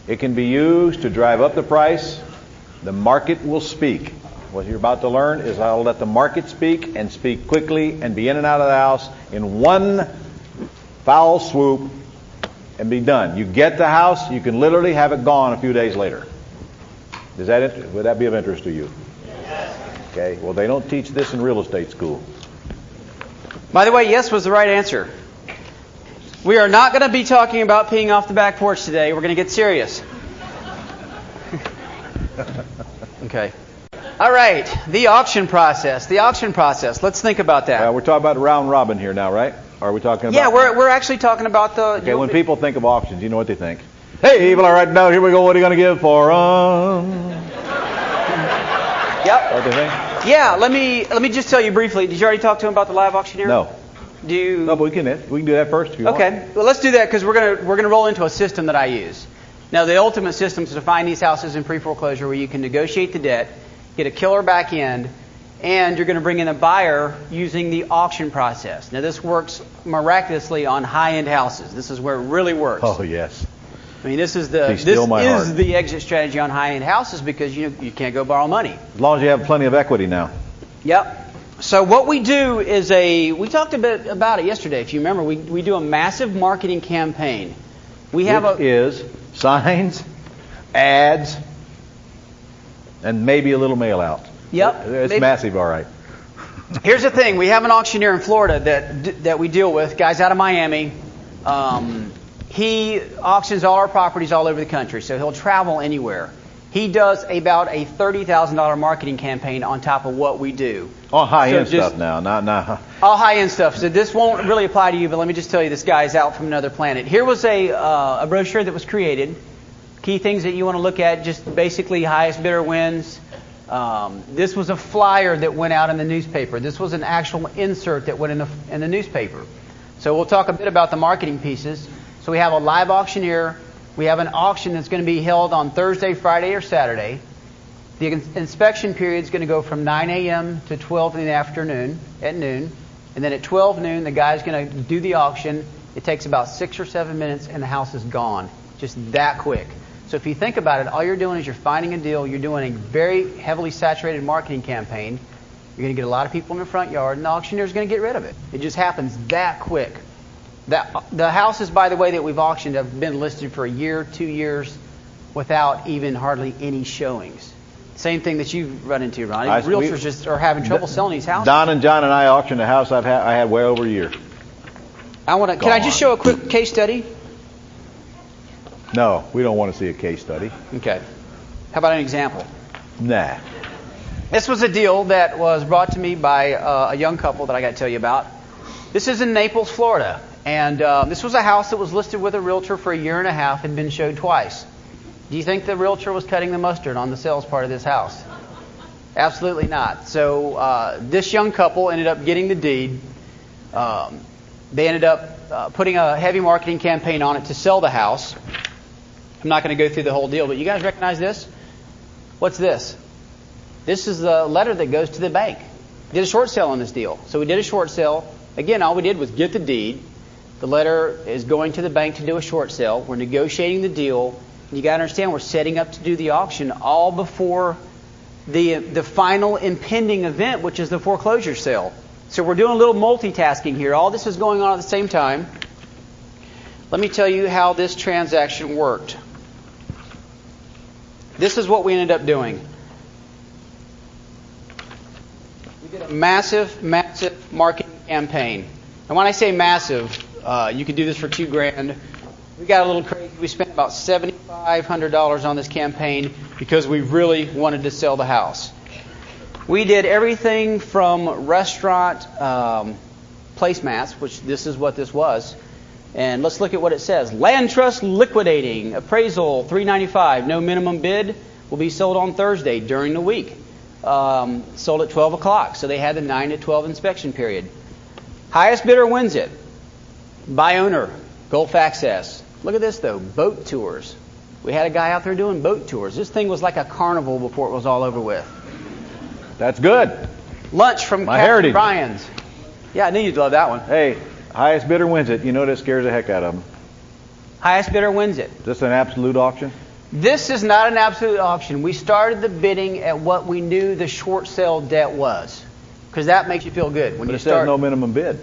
It can be used to drive up the price. The market will speak. What you're about to learn is how to let the market speak, and speak quickly, and be in and out of the house in one foul swoop and be done. You get the house, you can literally have it gone a few days later. Would that be of interest to you? Okay, well, they don't teach this in real estate school. By the way, yes was the right answer. We are not going to be talking about peeing off the back porch today. We're going to get serious. Okay. All right, the auction process. The auction process. Let's think about that. We're talking about round robin here now, right? Or are we talking about... Yeah, we're actually talking about the... Okay, when people think of auctions, you know what they think? Hey, people are writing down, here we go, what are you going to give for them? Yep. What do you think? Yeah, let me just tell you briefly. Did you already talk to him about the live auctioneer? No. No, but we can do that first if you want. Okay. Well, let's do that because we're gonna roll into a system that I use. Now, the ultimate system is to find these houses in pre-foreclosure where you can negotiate the debt, get a killer back end, and you're going to bring in a buyer using the auction process. Now, this works miraculously on high-end houses. This is where it really works. Oh, yes. I mean, this is the exit strategy on high-end houses because you can't go borrow money. As long as you have plenty of equity now. Yep. So what we do is we talked a bit about it yesterday, if you remember. We do a massive marketing campaign. We have is signs, ads, and maybe a little mail out. Yep. It's massive, all right. Here's the thing. We have an auctioneer in Florida that we deal with, guys out of Miami. He auctions all our properties all over the country, so he'll travel anywhere. He does about a $30,000 marketing campaign on top of what we do. All high-end stuff now, not all high-end stuff. So this won't really apply to you, but let me just tell you, this guy is out from another planet. Here was a brochure that was created. Key things that you want to look at, just basically highest bidder wins. This was a flyer that went out in the newspaper. This was an actual insert that went in the newspaper. So we'll talk a bit about the marketing pieces. So we have a live auctioneer. We have an auction that's going to be held on Thursday, Friday, or Saturday. The inspection period is going to go from 9 a.m. to 12 in the afternoon, at noon. And then at 12 noon, the guy's going to do the auction. It takes about 6 or 7 minutes, and the house is gone. Just that quick. So if you think about it, all you're doing is you're finding a deal. You're doing a very heavily saturated marketing campaign. You're going to get a lot of people in the front yard, and the auctioneer's going to get rid of it. It just happens that quick. The houses, by the way, that we've auctioned have been listed for a year, 2 years, without even hardly any showings. Same thing that you've run into, Ronnie. Realtors just are having trouble selling these houses. Don and John and I auctioned a house I had way over a year. Can I just show a quick case study? No, we don't want to see a case study. Okay. How about an example? Nah. This was a deal that was brought to me by a young couple that I got to tell you about. This is in Naples, Florida. And this was a house that was listed with a realtor for a year and a half, had been showed twice. Do you think the realtor was cutting the mustard on the sales part of this house? Absolutely not. So this young couple ended up getting the deed. They ended up putting a heavy marketing campaign on it to sell the house. I'm not going to go through the whole deal, but you guys recognize this? What's this? This is the letter that goes to the bank. We did a short sale on this deal. So we did a short sale. Again, all we did was get the deed. The letter is going to the bank to do a short sale. We're negotiating the deal. You got to understand, we're setting up to do the auction all before the final impending event, which is the foreclosure sale. So we're doing a little multitasking here. All this is going on at the same time. Let me tell you how this transaction worked. This is what we ended up doing. We did a massive marketing campaign. And when I say massive, you could do this for $2,000. We got a little crazy. We spent about $7,500 on this campaign because we really wanted to sell the house. We did everything from restaurant placemats, which this is what this was. And let's look at what it says. Land trust liquidating. Appraisal $395. No minimum bid. Will be sold on Thursday during the week. Sold at 12 o'clock. So they had the 9 to 12 inspection period. Highest bidder wins it. By owner. Gulf access. Look at this though. Boat tours. We had a guy out there doing boat tours. This thing was like a carnival before it was all over with. That's good. Lunch from Captain Brian's. Yeah, I knew you'd love that one. Hey, highest bidder wins it. You know that scares the heck out of them. Highest bidder wins it. Is this an absolute auction? This is not an absolute auction. We started the bidding at what we knew the short sale debt was. Because that makes you feel good. When but you it says no minimum bid.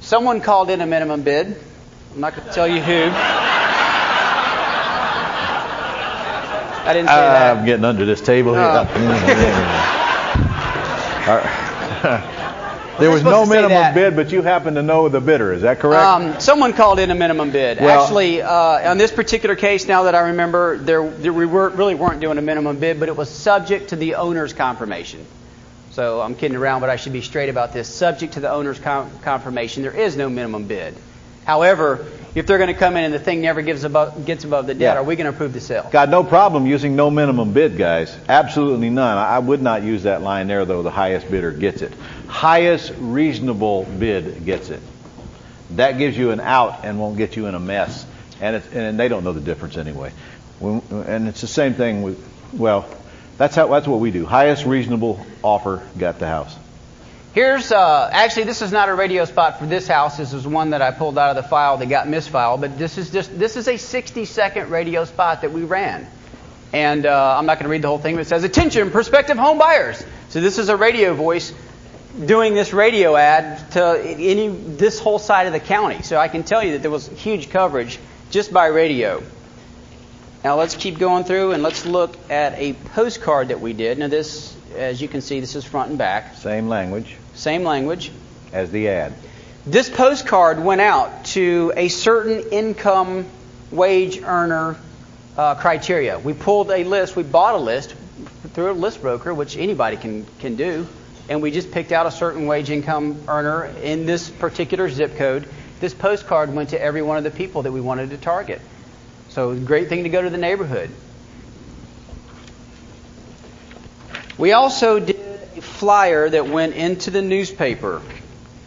Someone called in a minimum bid. I'm not going to tell you who. I didn't say that. I'm getting under this table here. There was no minimum bid, but you happen to know the bidder. Is that correct? Someone called in a minimum bid. Well, actually, on this particular case, now that I remember, we really weren't doing a minimum bid, but it was subject to the owner's confirmation. So I'm kidding around, but I should be straight about this. Subject to the owner's confirmation, there is no minimum bid. However, if they're going to come in and the thing never gets above the debt, are we going to approve the sale? Got no problem using no minimum bid, guys. Absolutely none. I would not use that line there, though. The highest bidder gets it. Highest reasonable bid gets it. That gives you an out and won't get you in a mess. And they don't know the difference anyway. And it's the same thing with, that's what we do. Highest reasonable offer got the house. Here's, actually this is not a radio spot for this house. This is one that I pulled out of the file that got misfiled. But this is a 60-second radio spot that we ran. And I'm not going to read the whole thing, but it says, attention, prospective home buyers. So this is a radio voice doing this radio ad to this whole side of the county. So I can tell you that there was huge coverage just by radio. Now let's keep going through and let's look at a postcard that we did. Now this, as you can see, this is front and back. Same language. Same language. As the ad. This postcard went out to a certain income wage earner criteria. We pulled a list, we bought a list through a list broker, which anybody can do, and we just picked out a certain wage income earner in this particular zip code. This postcard went to every one of the people that we wanted to target. So a great thing to go to the neighborhood. We also did a flyer that went into the newspaper.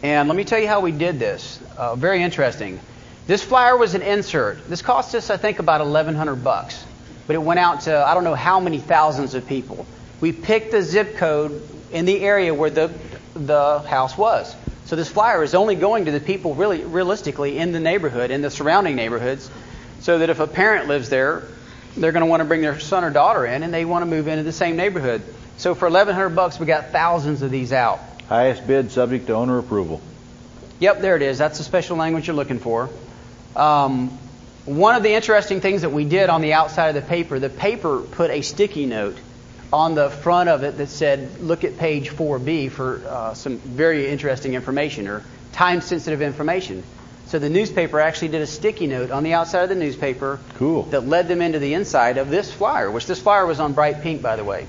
And let me tell you how we did this. Very interesting. This flyer was an insert. This cost us, I think, about $1,100. But it went out to, I don't know how many thousands of people. We picked the zip code in the area where the house was. So this flyer is only going to the people really realistically in the neighborhood, in the surrounding neighborhoods, so that if a parent lives there, they're going to want to bring their son or daughter in, and they want to move into the same neighborhood. So for $1,100, we got thousands of these out. Highest bid subject to owner approval. Yep, there it is. That's the special language you're looking for. One of the interesting things that we did on the outside of the paper put a sticky note on the front of it that said, look at page 4B for some very interesting information or time-sensitive information. So the newspaper actually did a sticky note on the outside of the newspaper. Cool. That led them into the inside of this flyer, which this flyer was on bright pink, by the way.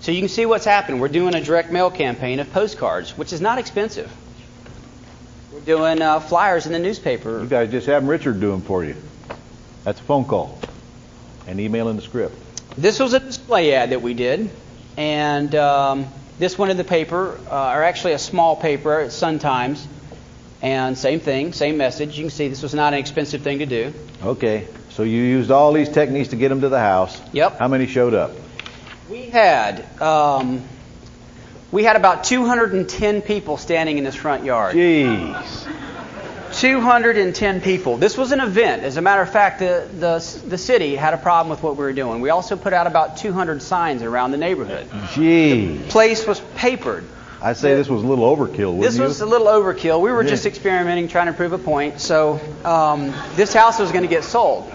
So you can see what's happened. We're doing a direct mail campaign of postcards, which is not expensive. We're doing flyers in the newspaper. You guys just have Richard do them for you. That's a phone call and email in the script. This was a display ad that we did, and this went in the paper, or actually a small paper at Sun Times, and same thing, same message. You can see this was not an expensive thing to do. Okay, so you used all these techniques to get them to the house. Yep. How many showed up? We had about 210 people standing in this front yard. Jeez. 210 people. This was an event. As a matter of fact, the city had a problem with what we were doing. We also put out about 200 signs around the neighborhood. Jeez. The place was papered. I'd say this was a little overkill, wouldn't you? This was a little overkill. We were just experimenting, trying to prove a point. So this house was going to get sold.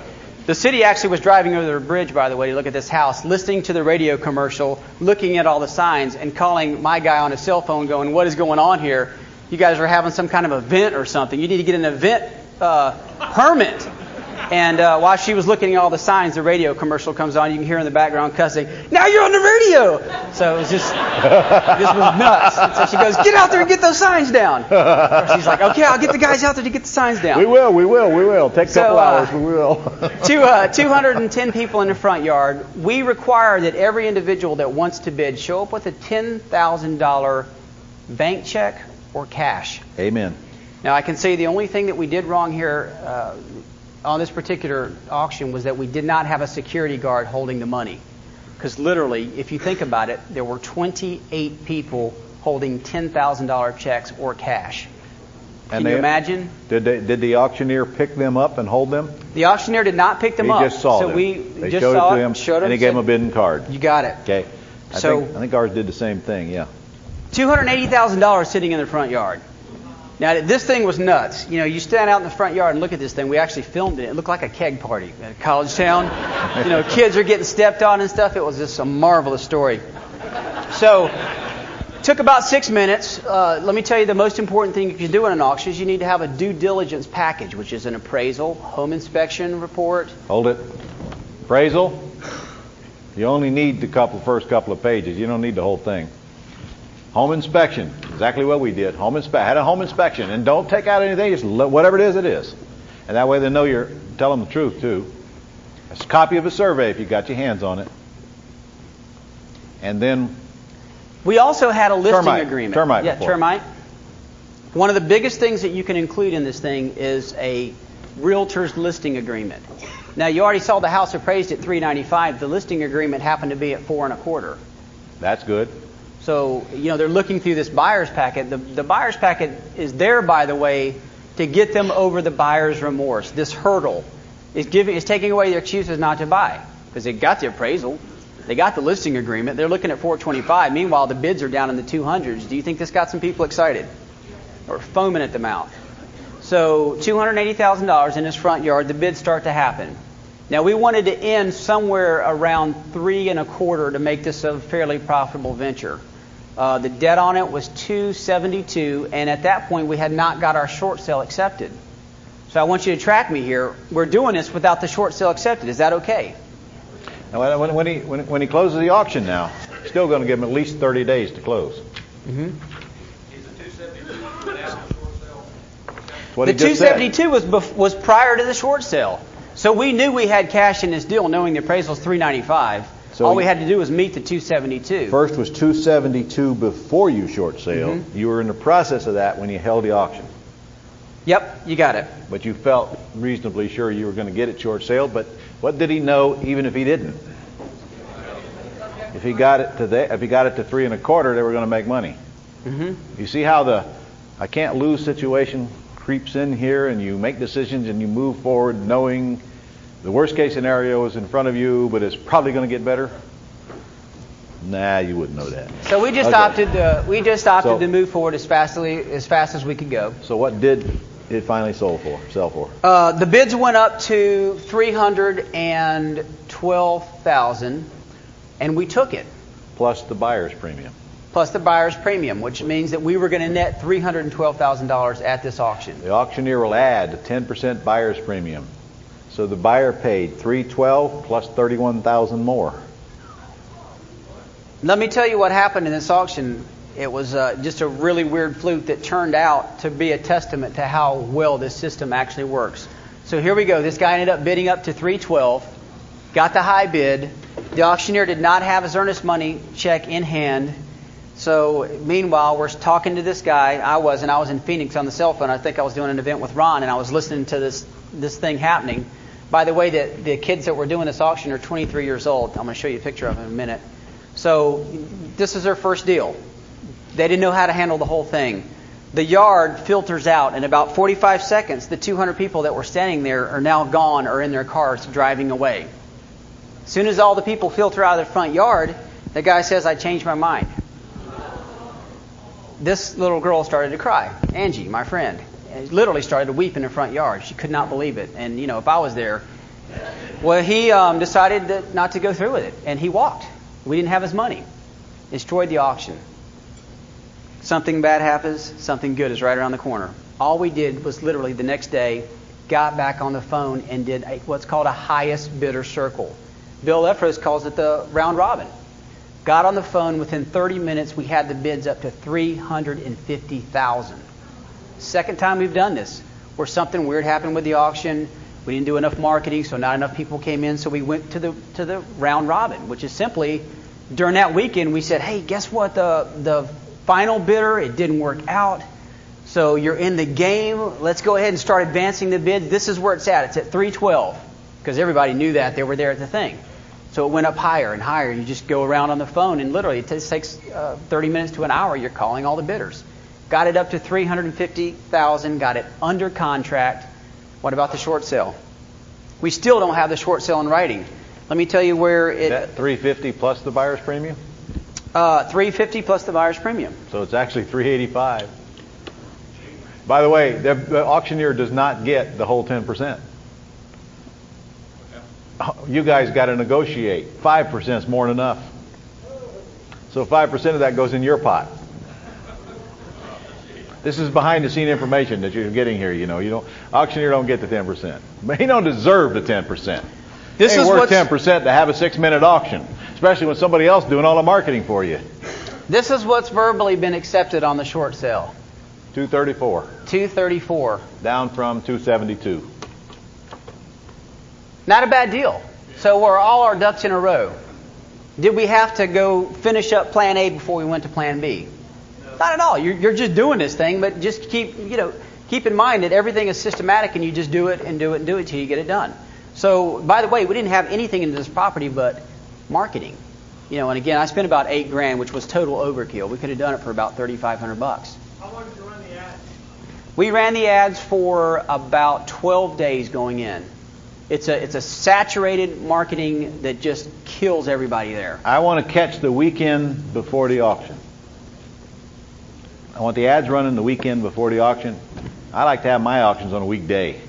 The city actually was driving over the bridge, by the way, to look at this house, listening to the radio commercial, looking at all the signs, and calling my guy on his cell phone going, what is going on here? You guys are having some kind of event or something. You need to get an event permit. And while she was looking at all the signs, the radio commercial comes on. You can hear in the background cussing, now you're on the radio! So it was just, this was nuts. And so she goes, get out there and get those signs down. She's like, okay, I'll get the guys out there to get the signs down. We will. Take a couple hours, we will. 210 people in the front yard. We require that every individual that wants to bid show up with a $10,000 bank check or cash. Amen. Now, I can say the only thing that we did wrong here on this particular auction was that we did not have a security guard holding the money. Because literally, if you think about it, there were 28 people holding $10,000 checks or cash. Can you imagine? Did the auctioneer pick them up and hold them? The auctioneer did not pick them up. He just saw them. They just saw it to him, showed and he gave him a bidding card. You got it. Okay. I think ours did the same thing, yeah. $280,000 sitting in the front yard. Now, this thing was nuts. You know, you stand out in the front yard and look at this thing. We actually filmed it. It looked like a keg party at a college town. You know, kids are getting stepped on and stuff. It was just a marvelous story. So, it took about 6 minutes. Let me tell you, the most important thing you can do in an auction is you need to have a due diligence package, which is an appraisal, home inspection report. Hold it. Appraisal? You only need the first couple of pages. You don't need the whole thing. Home inspection, exactly what we did. Had a home inspection, and don't take out anything. Just whatever it is. And that way they know you're telling the truth too. It's a copy of a survey if you got your hands on it. And then we also had a listing agreement. Termite. Yeah, termite. One of the biggest things that you can include in this thing is a realtor's listing agreement. Now, you already saw the house appraised at $395. The listing agreement happened to be at $425. That's good. So, you know, they're looking through this buyer's packet. The buyer's packet is there, by the way, to get them over the buyer's remorse. This hurdle is taking away their excuses not to buy because they got the appraisal. They got the listing agreement. They're looking at 425. Meanwhile, the bids are down in the 200s. Do you think this got some people excited or foaming at the mouth? So $280,000 in his front yard. The bids start to happen. Now, we wanted to end somewhere around 3.25 to make this a fairly profitable venture. The debt on it was $272, and at that point, we had not got our short sale accepted. So I want you to track me here. We're doing this without the short sale accepted. Is that okay? Now, when he closes the auction now, still going to give him at least 30 days to close. Mm-hmm. What The he just 272 was prior to the short sale. So we knew we had cash in this deal, knowing the appraisal was $395. So all we had to do was meet the 272. First was 272 before you short sale. Mm-hmm. You were in the process of that when you held the auction. Yep, you got it. But you felt reasonably sure you were going to get it short sale. But what did he know even if he didn't? If he got it to 3.25, they were going to make money. Mm-hmm. You see how the I can't lose situation creeps in here, and you make decisions and you move forward knowing the worst case scenario is in front of you, but it's probably going to get better. Nah, you wouldn't know that. So we just Okay. opted to move forward as fast as we could go. So what did it finally sell for? The bids went up to $312,000, and we took it. Plus the buyer's premium. Plus the buyer's premium, which means that we were going to net $312,000 at this auction. The auctioneer will add a 10% buyer's premium. So the buyer paid $312,000 plus $31,000 more. Let me tell you what happened in this auction. It was just a really weird fluke that turned out to be a testament to how well this system actually works. So here we go. This guy ended up bidding up to $312,000, got the high bid. The auctioneer did not have his earnest money check in hand. So meanwhile, we're talking to this guy. I was in Phoenix on the cell phone. I think I was doing an event with Ron, and I was listening to this thing happening. By the way, the kids that were doing this auction are 23 years old. I'm going to show you a picture of them in a minute. So this is their first deal. They didn't know how to handle the whole thing. The yard filters out. In about 45 seconds, the 200 people that were standing there are now gone or in their cars driving away. As soon as all the people filter out of the front yard, the guy says, "I changed my mind." This little girl started to cry. Angie, my friend, literally started to weep in the front yard. She could not believe it. And, if I was there, well, he decided not to go through with it. And he walked. We didn't have his money. Destroyed the auction. Something bad happens, something good is right around the corner. All we did was literally the next day got back on the phone and did what's called a highest bidder circle. Bill Efros calls it the round robin. Got on the phone within 30 minutes. We had the bids up to $350,000. Second time we've done this, where something weird happened with the auction. We didn't do enough marketing, so not enough people came in. So we went to the round robin, which is simply during that weekend we said, "Hey, guess what? The final bidder, it didn't work out. So you're in the game. Let's go ahead and start advancing the bids. This is where it's at. It's at $312,000 because everybody knew that they were there at the thing." So it went up higher and higher. You just go around on the phone, and literally it takes 30 minutes to an hour. You're calling all the bidders. Got it up to $350,000. Got it under contract. What about the short sale? We still don't have the short sale in writing. Let me tell you where it. That $350 plus the buyer's premium. $350 plus the buyer's premium. So it's actually $385. By the way, the auctioneer does not get the whole 10%. You guys got to negotiate. 5% is more than enough. So 5% of that goes in your pot. This is behind the scene information that you're getting here. Auctioneer don't get the 10%. But he don't deserve the 10%. This ain't is worth 10% to have a 6-minute auction, especially when somebody else doing all the marketing for you. This is what's verbally been accepted on the short sale. $234. $234. Down from $272. Not a bad deal. So we're all our ducks in a row. Did we have to go finish up Plan A before we went to Plan B? Not at all. You're just doing this thing, but just keep in mind that everything is systematic, and you just do it and do it and do it till you get it done. So, by the way, we didn't have anything into this property but marketing. And again, I spent about $8,000, which was total overkill. We could have done it for about $3,500. How long did you run the ads? We ran the ads for about 12 days going in. It's a saturated marketing that just kills everybody there. I want to catch the weekend before the auction. I want the ads running the weekend before the auction. I like to have my auctions on a weekday.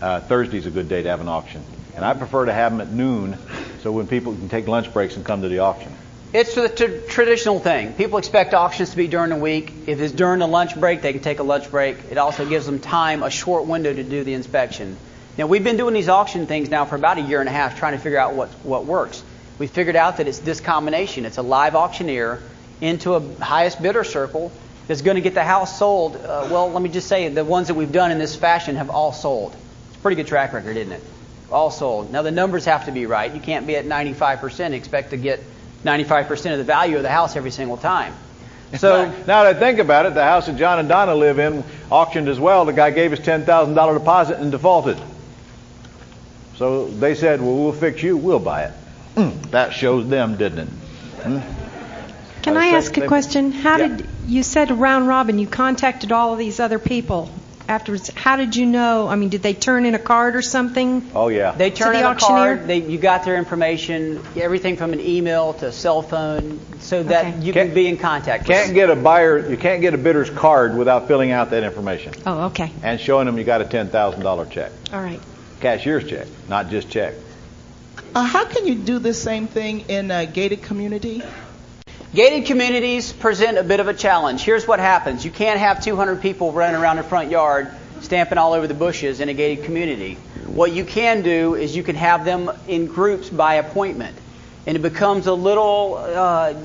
Thursday's a good day to have an auction. And I prefer to have them at noon so when people can take lunch breaks and come to the auction. It's the traditional thing. People expect auctions to be during the week. If it's during the lunch break, they can take a lunch break. It also gives them time, a short window to do the inspection. Now, we've been doing these auction things now for about a year and a half, trying to figure out what works. We figured out that it's this combination. It's a live auctioneer into a highest bidder circle that's going to get the house sold. Well, let me just say, the ones that we've done in this fashion have all sold. It's a pretty good track record, isn't it? All sold. Now, the numbers have to be right. You can't be at 95% and expect to get 95% of the value of the house every single time. So now that I think about it, the house that John and Donna live in auctioned as well. The guy gave us $10,000 deposit and defaulted. So they said, well, we'll fix you, we'll buy it. That shows them, didn't it? Can I ask a question? How did you said round robin, you contacted all of these other people afterwards. How did you know? I mean, did they turn in a card or something? Oh, yeah. They turn the in a auctioneer? card. You got their information, everything from an email to a cell phone, so that you can be in contact. You can't get a bidder's card without filling out that information. Oh, okay. And showing them you got a $10,000 check. All right. Cashier's check, not just check. How can you do the same thing in a gated community? Gated communities present a bit of a challenge. Here's what happens. You can't have 200 people running around the front yard stamping all over the bushes in a gated community. What you can do is you can have them in groups by appointment. And it becomes a little,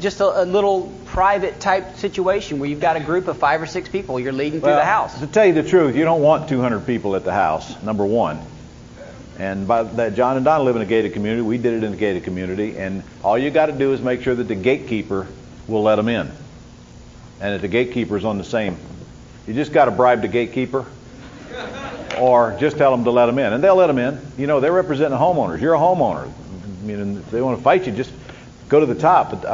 just a little private type situation where you've got a group of 5 or 6 people you're leading through the house. To tell you the truth, you don't want 200 people at the house, number one. And by that, John and Donna live in a gated community. We did it in a gated community. And all you got to do is make sure that the gatekeeper will let them in. And that the gatekeeper's on the same. You just got to bribe the gatekeeper or just tell them to let them in. And they'll let them in. You know, they're representing homeowners. You're a homeowner. I mean, if they want to fight you, just go to the top. But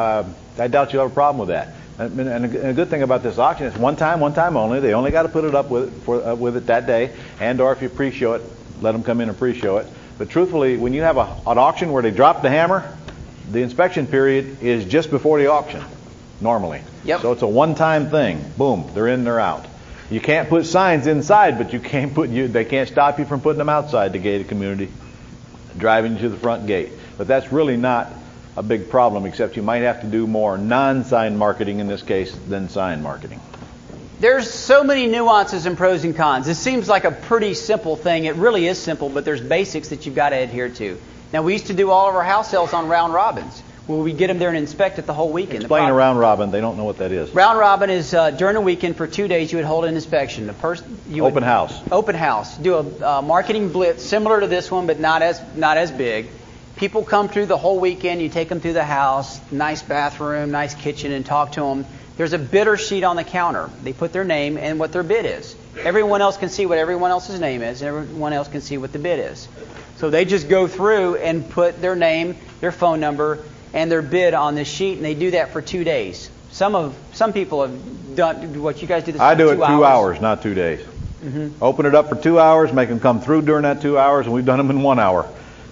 I doubt you'll have a problem with that. And a good thing about this auction is one time only. They only got to put it up with it that day. And or if you pre-show it, let them come in and pre-show it. But truthfully, when you have an auction where they drop the hammer, the inspection period is just before the auction, normally. Yep. So it's a one-time thing. Boom, they're in, they're out. You can't put signs inside, but they can't stop you from putting them outside the gated community, driving you to the front gate. But that's really not a big problem, except you might have to do more non-sign marketing in this case than sign marketing. There's so many nuances and pros and cons. This seems like a pretty simple thing. It really is simple, but there's basics that you've got to adhere to. Now, we used to do all of our house sales on round robins, where we get them there and inspect it the whole weekend. Explain a round robin. They don't know what that is. Round robin is during the weekend for 2 days you would hold an inspection. Open house. Open house. Do a marketing blitz similar to this one, but not as big. People come through the whole weekend. You take them through the house, nice bathroom, nice kitchen, and talk to them. There's a bidder sheet on the counter. They put their name and what their bid is. Everyone else can see what everyone else's name is, and everyone else can see what the bid is. So they just go through and put their name, their phone number, and their bid on this sheet, and they do that for 2 days. Some people have done what you guys do. This I do it 2 2 hours, not 2 days. Mm-hmm. Open it up for 2 hours, make them come through during that 2 hours, and we've done them in 1 hour,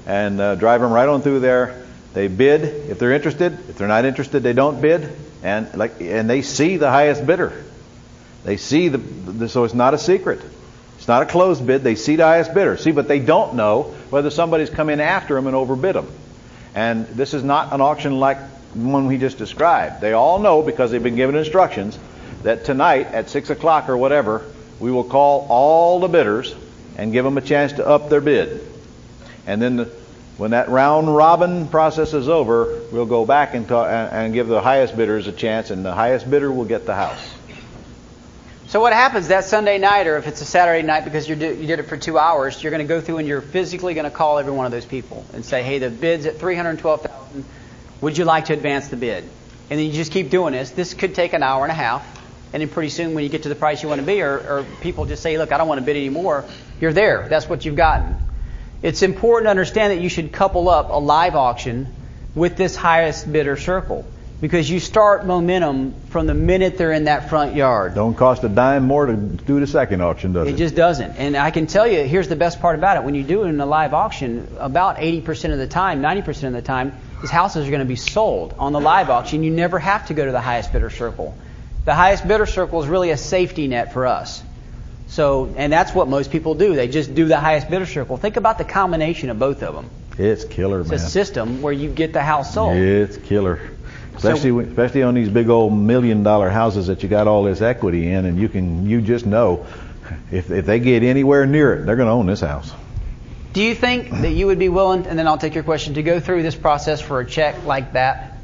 and drive them right on through there. They bid if they're interested. If they're not interested, they don't bid. And they see the highest bidder. They see so it's not a secret. It's not a closed bid. They see the highest bidder. See, but they don't know whether somebody's come in after them and overbid them. And this is not an auction like the one we just described. They all know because they've been given instructions that tonight at 6 o'clock or whatever, we will call all the bidders and give them a chance to up their bid. And then when that round robin process is over, we'll go back and give the highest bidders a chance, and the highest bidder will get the house. So what happens that Sunday night, or if it's a Saturday night because you did it for 2 hours, you're going to go through and you're physically going to call every one of those people and say, hey, the bid's at $312,000. Would you like to advance the bid? And then you just keep doing this. This could take an hour and a half. And then pretty soon when you get to the price you want to be, or people just say, look, I don't want to bid anymore, you're there. That's what you've gotten. It's important to understand that you should couple up a live auction with this highest bidder circle. because you start momentum from the minute they're in that front yard. Don't cost a dime more to do the second auction, does it? It just doesn't. And I can tell you, here's the best part about it. When you do it in a live auction, about 80% of the time, 90% of the time, these houses are going to be sold on the live auction. You never have to go to the highest bidder circle. The highest bidder circle is really a safety net for us. So, and that's what most people do. They just do the highest bidder circle. Think about the combination of both of them. It's killer, man. It's a system where you get the house sold. It's killer. Especially on these big old $1 million houses that you got all this equity in, and you just know if they get anywhere near it, they're going to own this house. Do you think that you would be willing, and then I'll take your question, to go through this process for a check like that?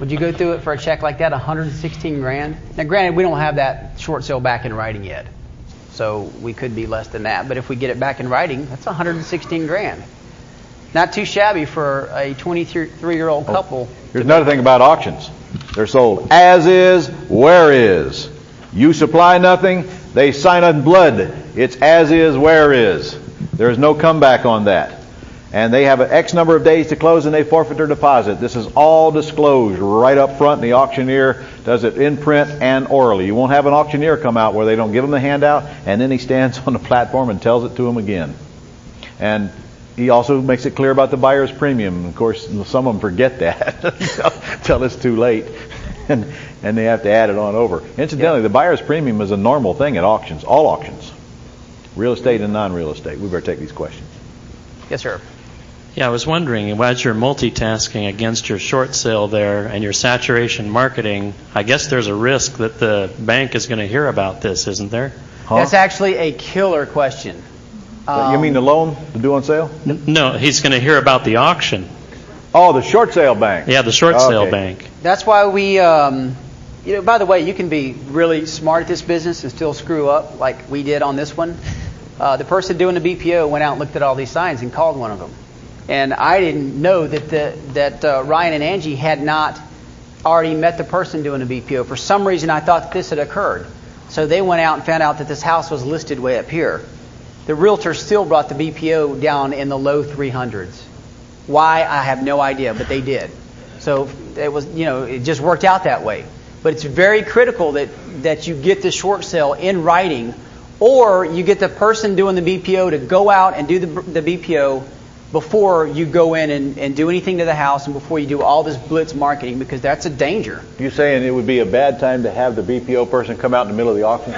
Would you go through it for a check like that, $116,000? Now, granted, we don't have that short sale back in writing yet, so we could be less than that. But if we get it back in writing, that's $116,000. Not too shabby for a 23-year-old couple. Here's another thing about auctions. They're sold as is, where is. You supply nothing, they sign in blood. It's as is, where is. There's no comeback on that. And they have an X number of days to close and they forfeit their deposit. This is all disclosed right up front. The auctioneer does it in print and orally. You won't have an auctioneer come out where they don't give them the handout and then he stands on the platform and tells it to them again. And he also makes it clear about the buyer's premium. Of course, some of them forget that until it's too late, and they have to add it on over. Incidentally, the buyer's premium is a normal thing at auctions, all auctions, real estate and non-real estate. We better take these questions. Yes, sir. Yeah, I was wondering, as you're multitasking against your short sale there and your saturation marketing, I guess there's a risk that the bank is going to hear about this, isn't there? Huh? That's actually a killer question. You mean the loan, the due on sale? No, he's going to hear about the auction. Oh, the short sale bank. Yeah, the short sale bank. That's why we, by the way, you can be really smart at this business and still screw up like we did on this one. The person doing the BPO went out and looked at all these signs and called one of them. And I didn't know that Ryan and Angie had not already met the person doing the BPO. For some reason, I thought that this had occurred. So they went out and found out that this house was listed way up here. The realtor still brought the BPO down in the low 300s. Why, I have no idea, but they did. So it was, it just worked out that way. But it's very critical that you get the short sale in writing, or you get the person doing the BPO to go out and do the BPO before you go in and do anything to the house and before you do all this blitz marketing, because that's a danger. You saying it would be a bad time to have the BPO person come out in the middle of the auction?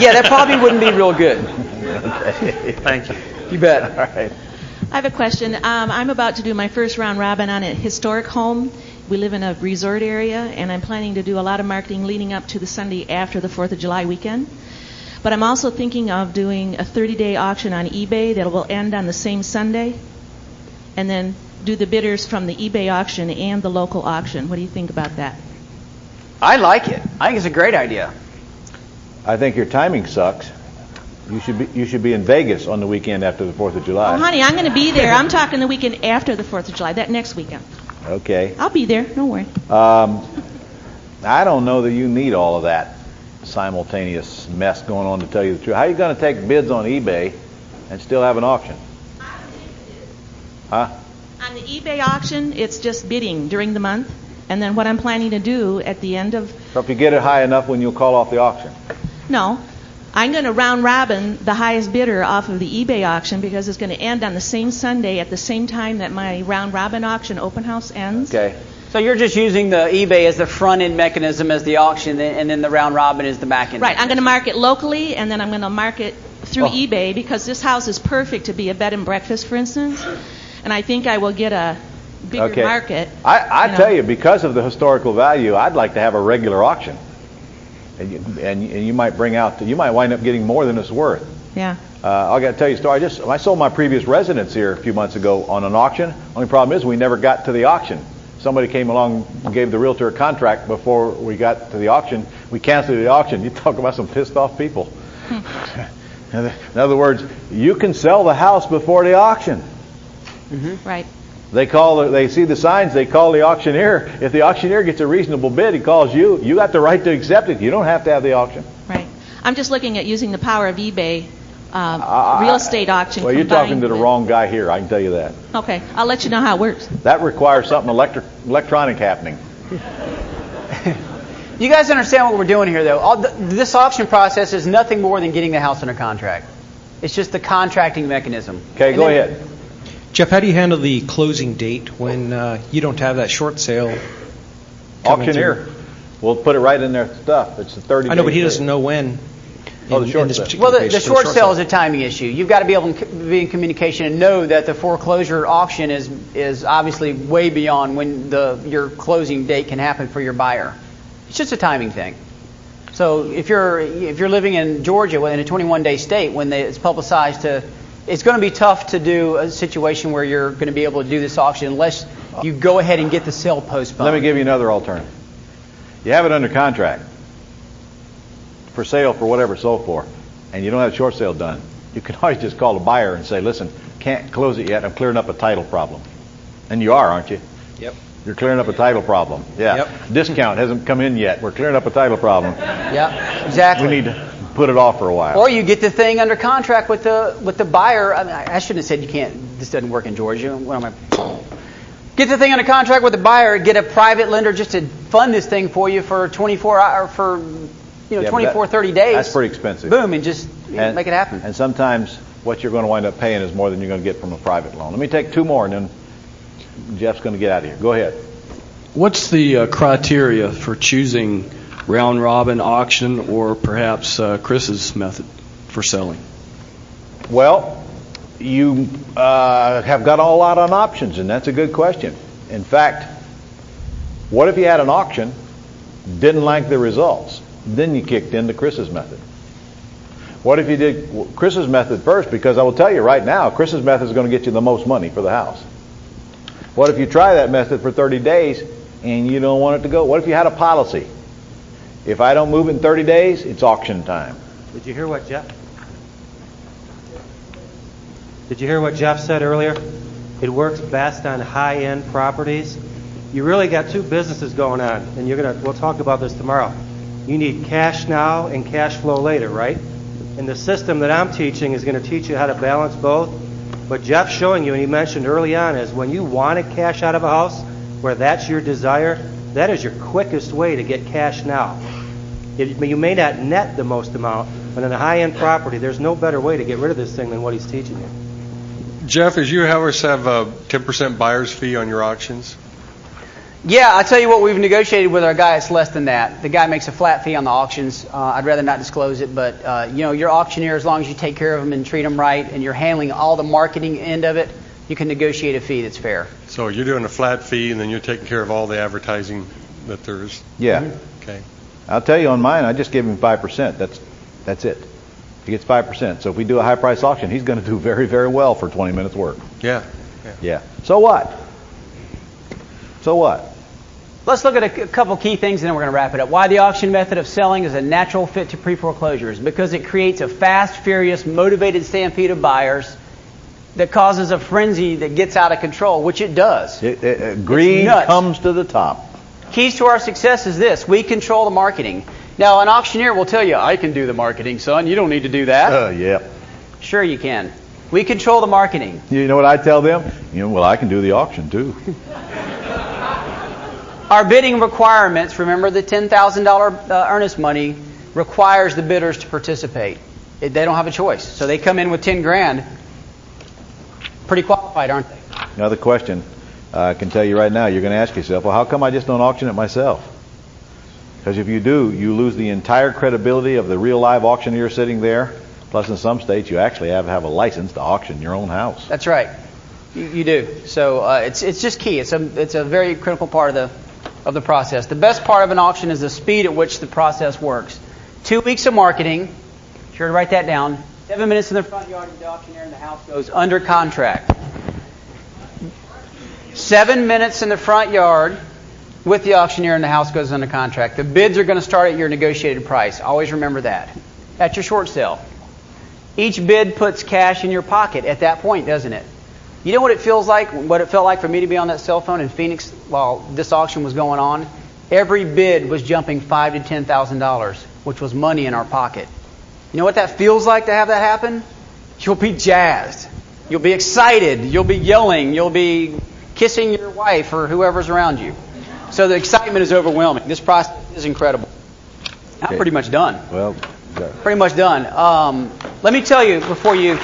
Yeah, that probably wouldn't be real good. Okay. Thank you. You bet. All right. I have a question. I'm about to do my first round robin on a historic home. We live in a resort area, and I'm planning to do a lot of marketing leading up to the Sunday after the 4th of July weekend. But I'm also thinking of doing a 30-day auction on eBay that will end on the same Sunday, and then do the bidders from the eBay auction and the local auction. What do you think about that? I like it. I think it's a great idea. I think your timing sucks. You should be in Vegas on the weekend after the 4th of July. Oh, honey, I'm going to be there. I'm talking the weekend after the 4th of July, that next weekend. Okay. I'll be there. Don't worry. I don't know that you need all of that simultaneous mess going on, to tell you the truth. How are you going to take bids on eBay and still have an auction? Huh? On the eBay auction, it's just bidding during the month. And then what I'm planning to do at the end of... So if you get it high enough, when you'll call off the auction? No. I'm going to round robin the highest bidder off of the eBay auction, because it's going to end on the same Sunday at the same time that my round robin auction open house ends. Okay. So you're just using the eBay as the front end mechanism as the auction, and then the round robin is the back end. Right. I'm going to market locally, and then I'm going to market through eBay, because this house is perfect to be a bed and breakfast, for instance. And I think I will get a bigger market. I tell you, because of the historical value, I'd like to have a regular auction. And you might you might wind up getting more than it's worth. Yeah. I got to tell you a story. I sold my previous residence here a few months ago on an auction. Only problem is we never got to the auction. Somebody came along and gave the realtor a contract before we got to the auction. We canceled the auction. You talk about some pissed off people. In other words, you can sell the house before the auction. Mm-hmm. Right. They see the signs, they call the auctioneer. If the auctioneer gets a reasonable bid, he calls you. You got the right to accept it. You don't have to have the auction. Right. I'm just looking at using the power of eBay real estate auction. Well, you're talking to the wrong guy here, I can tell you that. Okay. I'll let you know how it works. That requires something electronic happening. You guys understand what we're doing here, though? This auction process is nothing more than getting the house under contract. It's just the contracting mechanism. Okay, go ahead. Jeff, how do you handle the closing date when you don't have that short sale coming Auctioneer. through? We'll put it right in their stuff. It's the 30 I know, but he days. doesn't know when. The short this sale. particular Well, case, the for short sale is a timing issue. You've got to be able to be in communication and know that the foreclosure auction is obviously way beyond when your closing date can happen for your buyer. It's just a timing thing. So if you're living in Georgia in a 21-day state when it's publicized it's going to be tough to do a situation where you're going to be able to do this auction unless you go ahead and get the sale postponed. Let me give you another alternative. You have it under contract for sale for whatever it's sold for, and you don't have a short sale done. You can always just call the buyer and say, listen, can't close it yet. I'm clearing up a title problem. And you are, aren't you? Yep. You're clearing up a title problem. Yeah. Yep. Discount hasn't come in yet. We're clearing up a title problem. Yeah, exactly. We need to put it off for a while. Or you get the thing under contract with the buyer. I mean, I shouldn't have said you can't. This doesn't work in Georgia. What am I? Get the thing under contract with the buyer. Get a private lender just to fund this thing for you for 24 hours for 30 days. That's pretty expensive. Boom, and just make it happen. And sometimes what you're going to wind up paying is more than you're going to get from a private loan. Let me take two more, and then Jeff's going to get out of here. Go ahead. What's the criteria for choosing round robin, auction, or perhaps Chris's method for selling? Well, you have got a lot on options, and that's a good question. In fact, what if you had an auction, didn't like the results, then you kicked into Chris's method? What if you did Chris's method first? Because I will tell you right now, Chris's method is going to get you the most money for the house. What if you try that method for 30 days and you don't want it to go? What if you had a policy? If I don't move in 30 days, it's auction time. Did you hear what Jeff said earlier? It works best on high-end properties. You really got two businesses going on, and we'll talk about this tomorrow. You need cash now and cash flow later, right? And the system that I'm teaching is going to teach you how to balance both. What Jeff's showing you, and he mentioned early on, is when you want to cash out of a house, where that's your desire, that is your quickest way to get cash now. You may not net the most amount, but in a high-end property, there's no better way to get rid of this thing than what he's teaching you. Jeff, as you always have a 10% buyer's fee on your auctions? Yeah, I'll tell you what, we've negotiated with our guy, it's less than that. The guy makes a flat fee on the auctions. I'd rather not disclose it, but your auctioneer, as long as you take care of them and treat them right and you're handling all the marketing end of it, you can negotiate a fee that's fair. So you're doing a flat fee and then you're taking care of all the advertising that there's? Yeah. Mm-hmm. Okay. I'll tell you on mine, I just give him 5%. That's it. He gets 5%. So if we do a high price auction, he's going to do very, very well for 20 minutes work. Yeah. So what? Let's look at a couple key things and then we're going to wrap it up. Why the auction method of selling is a natural fit to pre-foreclosures. Because it creates a fast, furious, motivated stampede of buyers that causes a frenzy that gets out of control, which it does. Greed comes to the top. Keys to our success is this. We control the marketing. Now, an auctioneer will tell you, I can do the marketing, son. You don't need to do that. Yeah. Sure you can. We control the marketing. You know what I tell them? Well, I can do the auction too. Our bidding requirements, remember the $10,000 earnest money requires the bidders to participate. They don't have a choice. So they come in with 10 grand. Pretty qualified, aren't they? Another question I can tell you right now, you're going to ask yourself, well, how come I just don't auction it myself? Because if you do, you lose the entire credibility of the real live auctioneer sitting there. Plus, in some states, you actually have to have a license to auction your own house. That's right. You do. So it's just key. It's a very critical part of the process. The best part of an auction is the speed at which the process works. 2 weeks of marketing. Sure to write that down. 7 minutes in the front yard of the auctioneer and the house goes under contract. 7 minutes in the front yard with the auctioneer and the house goes under contract. The bids are going to start at your negotiated price. Always remember that. At your short sale. Each bid puts cash in your pocket at that point, doesn't it? You know what it felt like for me to be on that cell phone in Phoenix while this auction was going on? Every bid was jumping $5,000 to $10,000, which was money in our pocket. You know what that feels like to have that happen? You'll be jazzed. You'll be excited. You'll be yelling. You'll be kissing your wife or whoever's around you. So the excitement is overwhelming. This process is incredible. I'm pretty much done. Well, Pretty much done. Let me tell you before you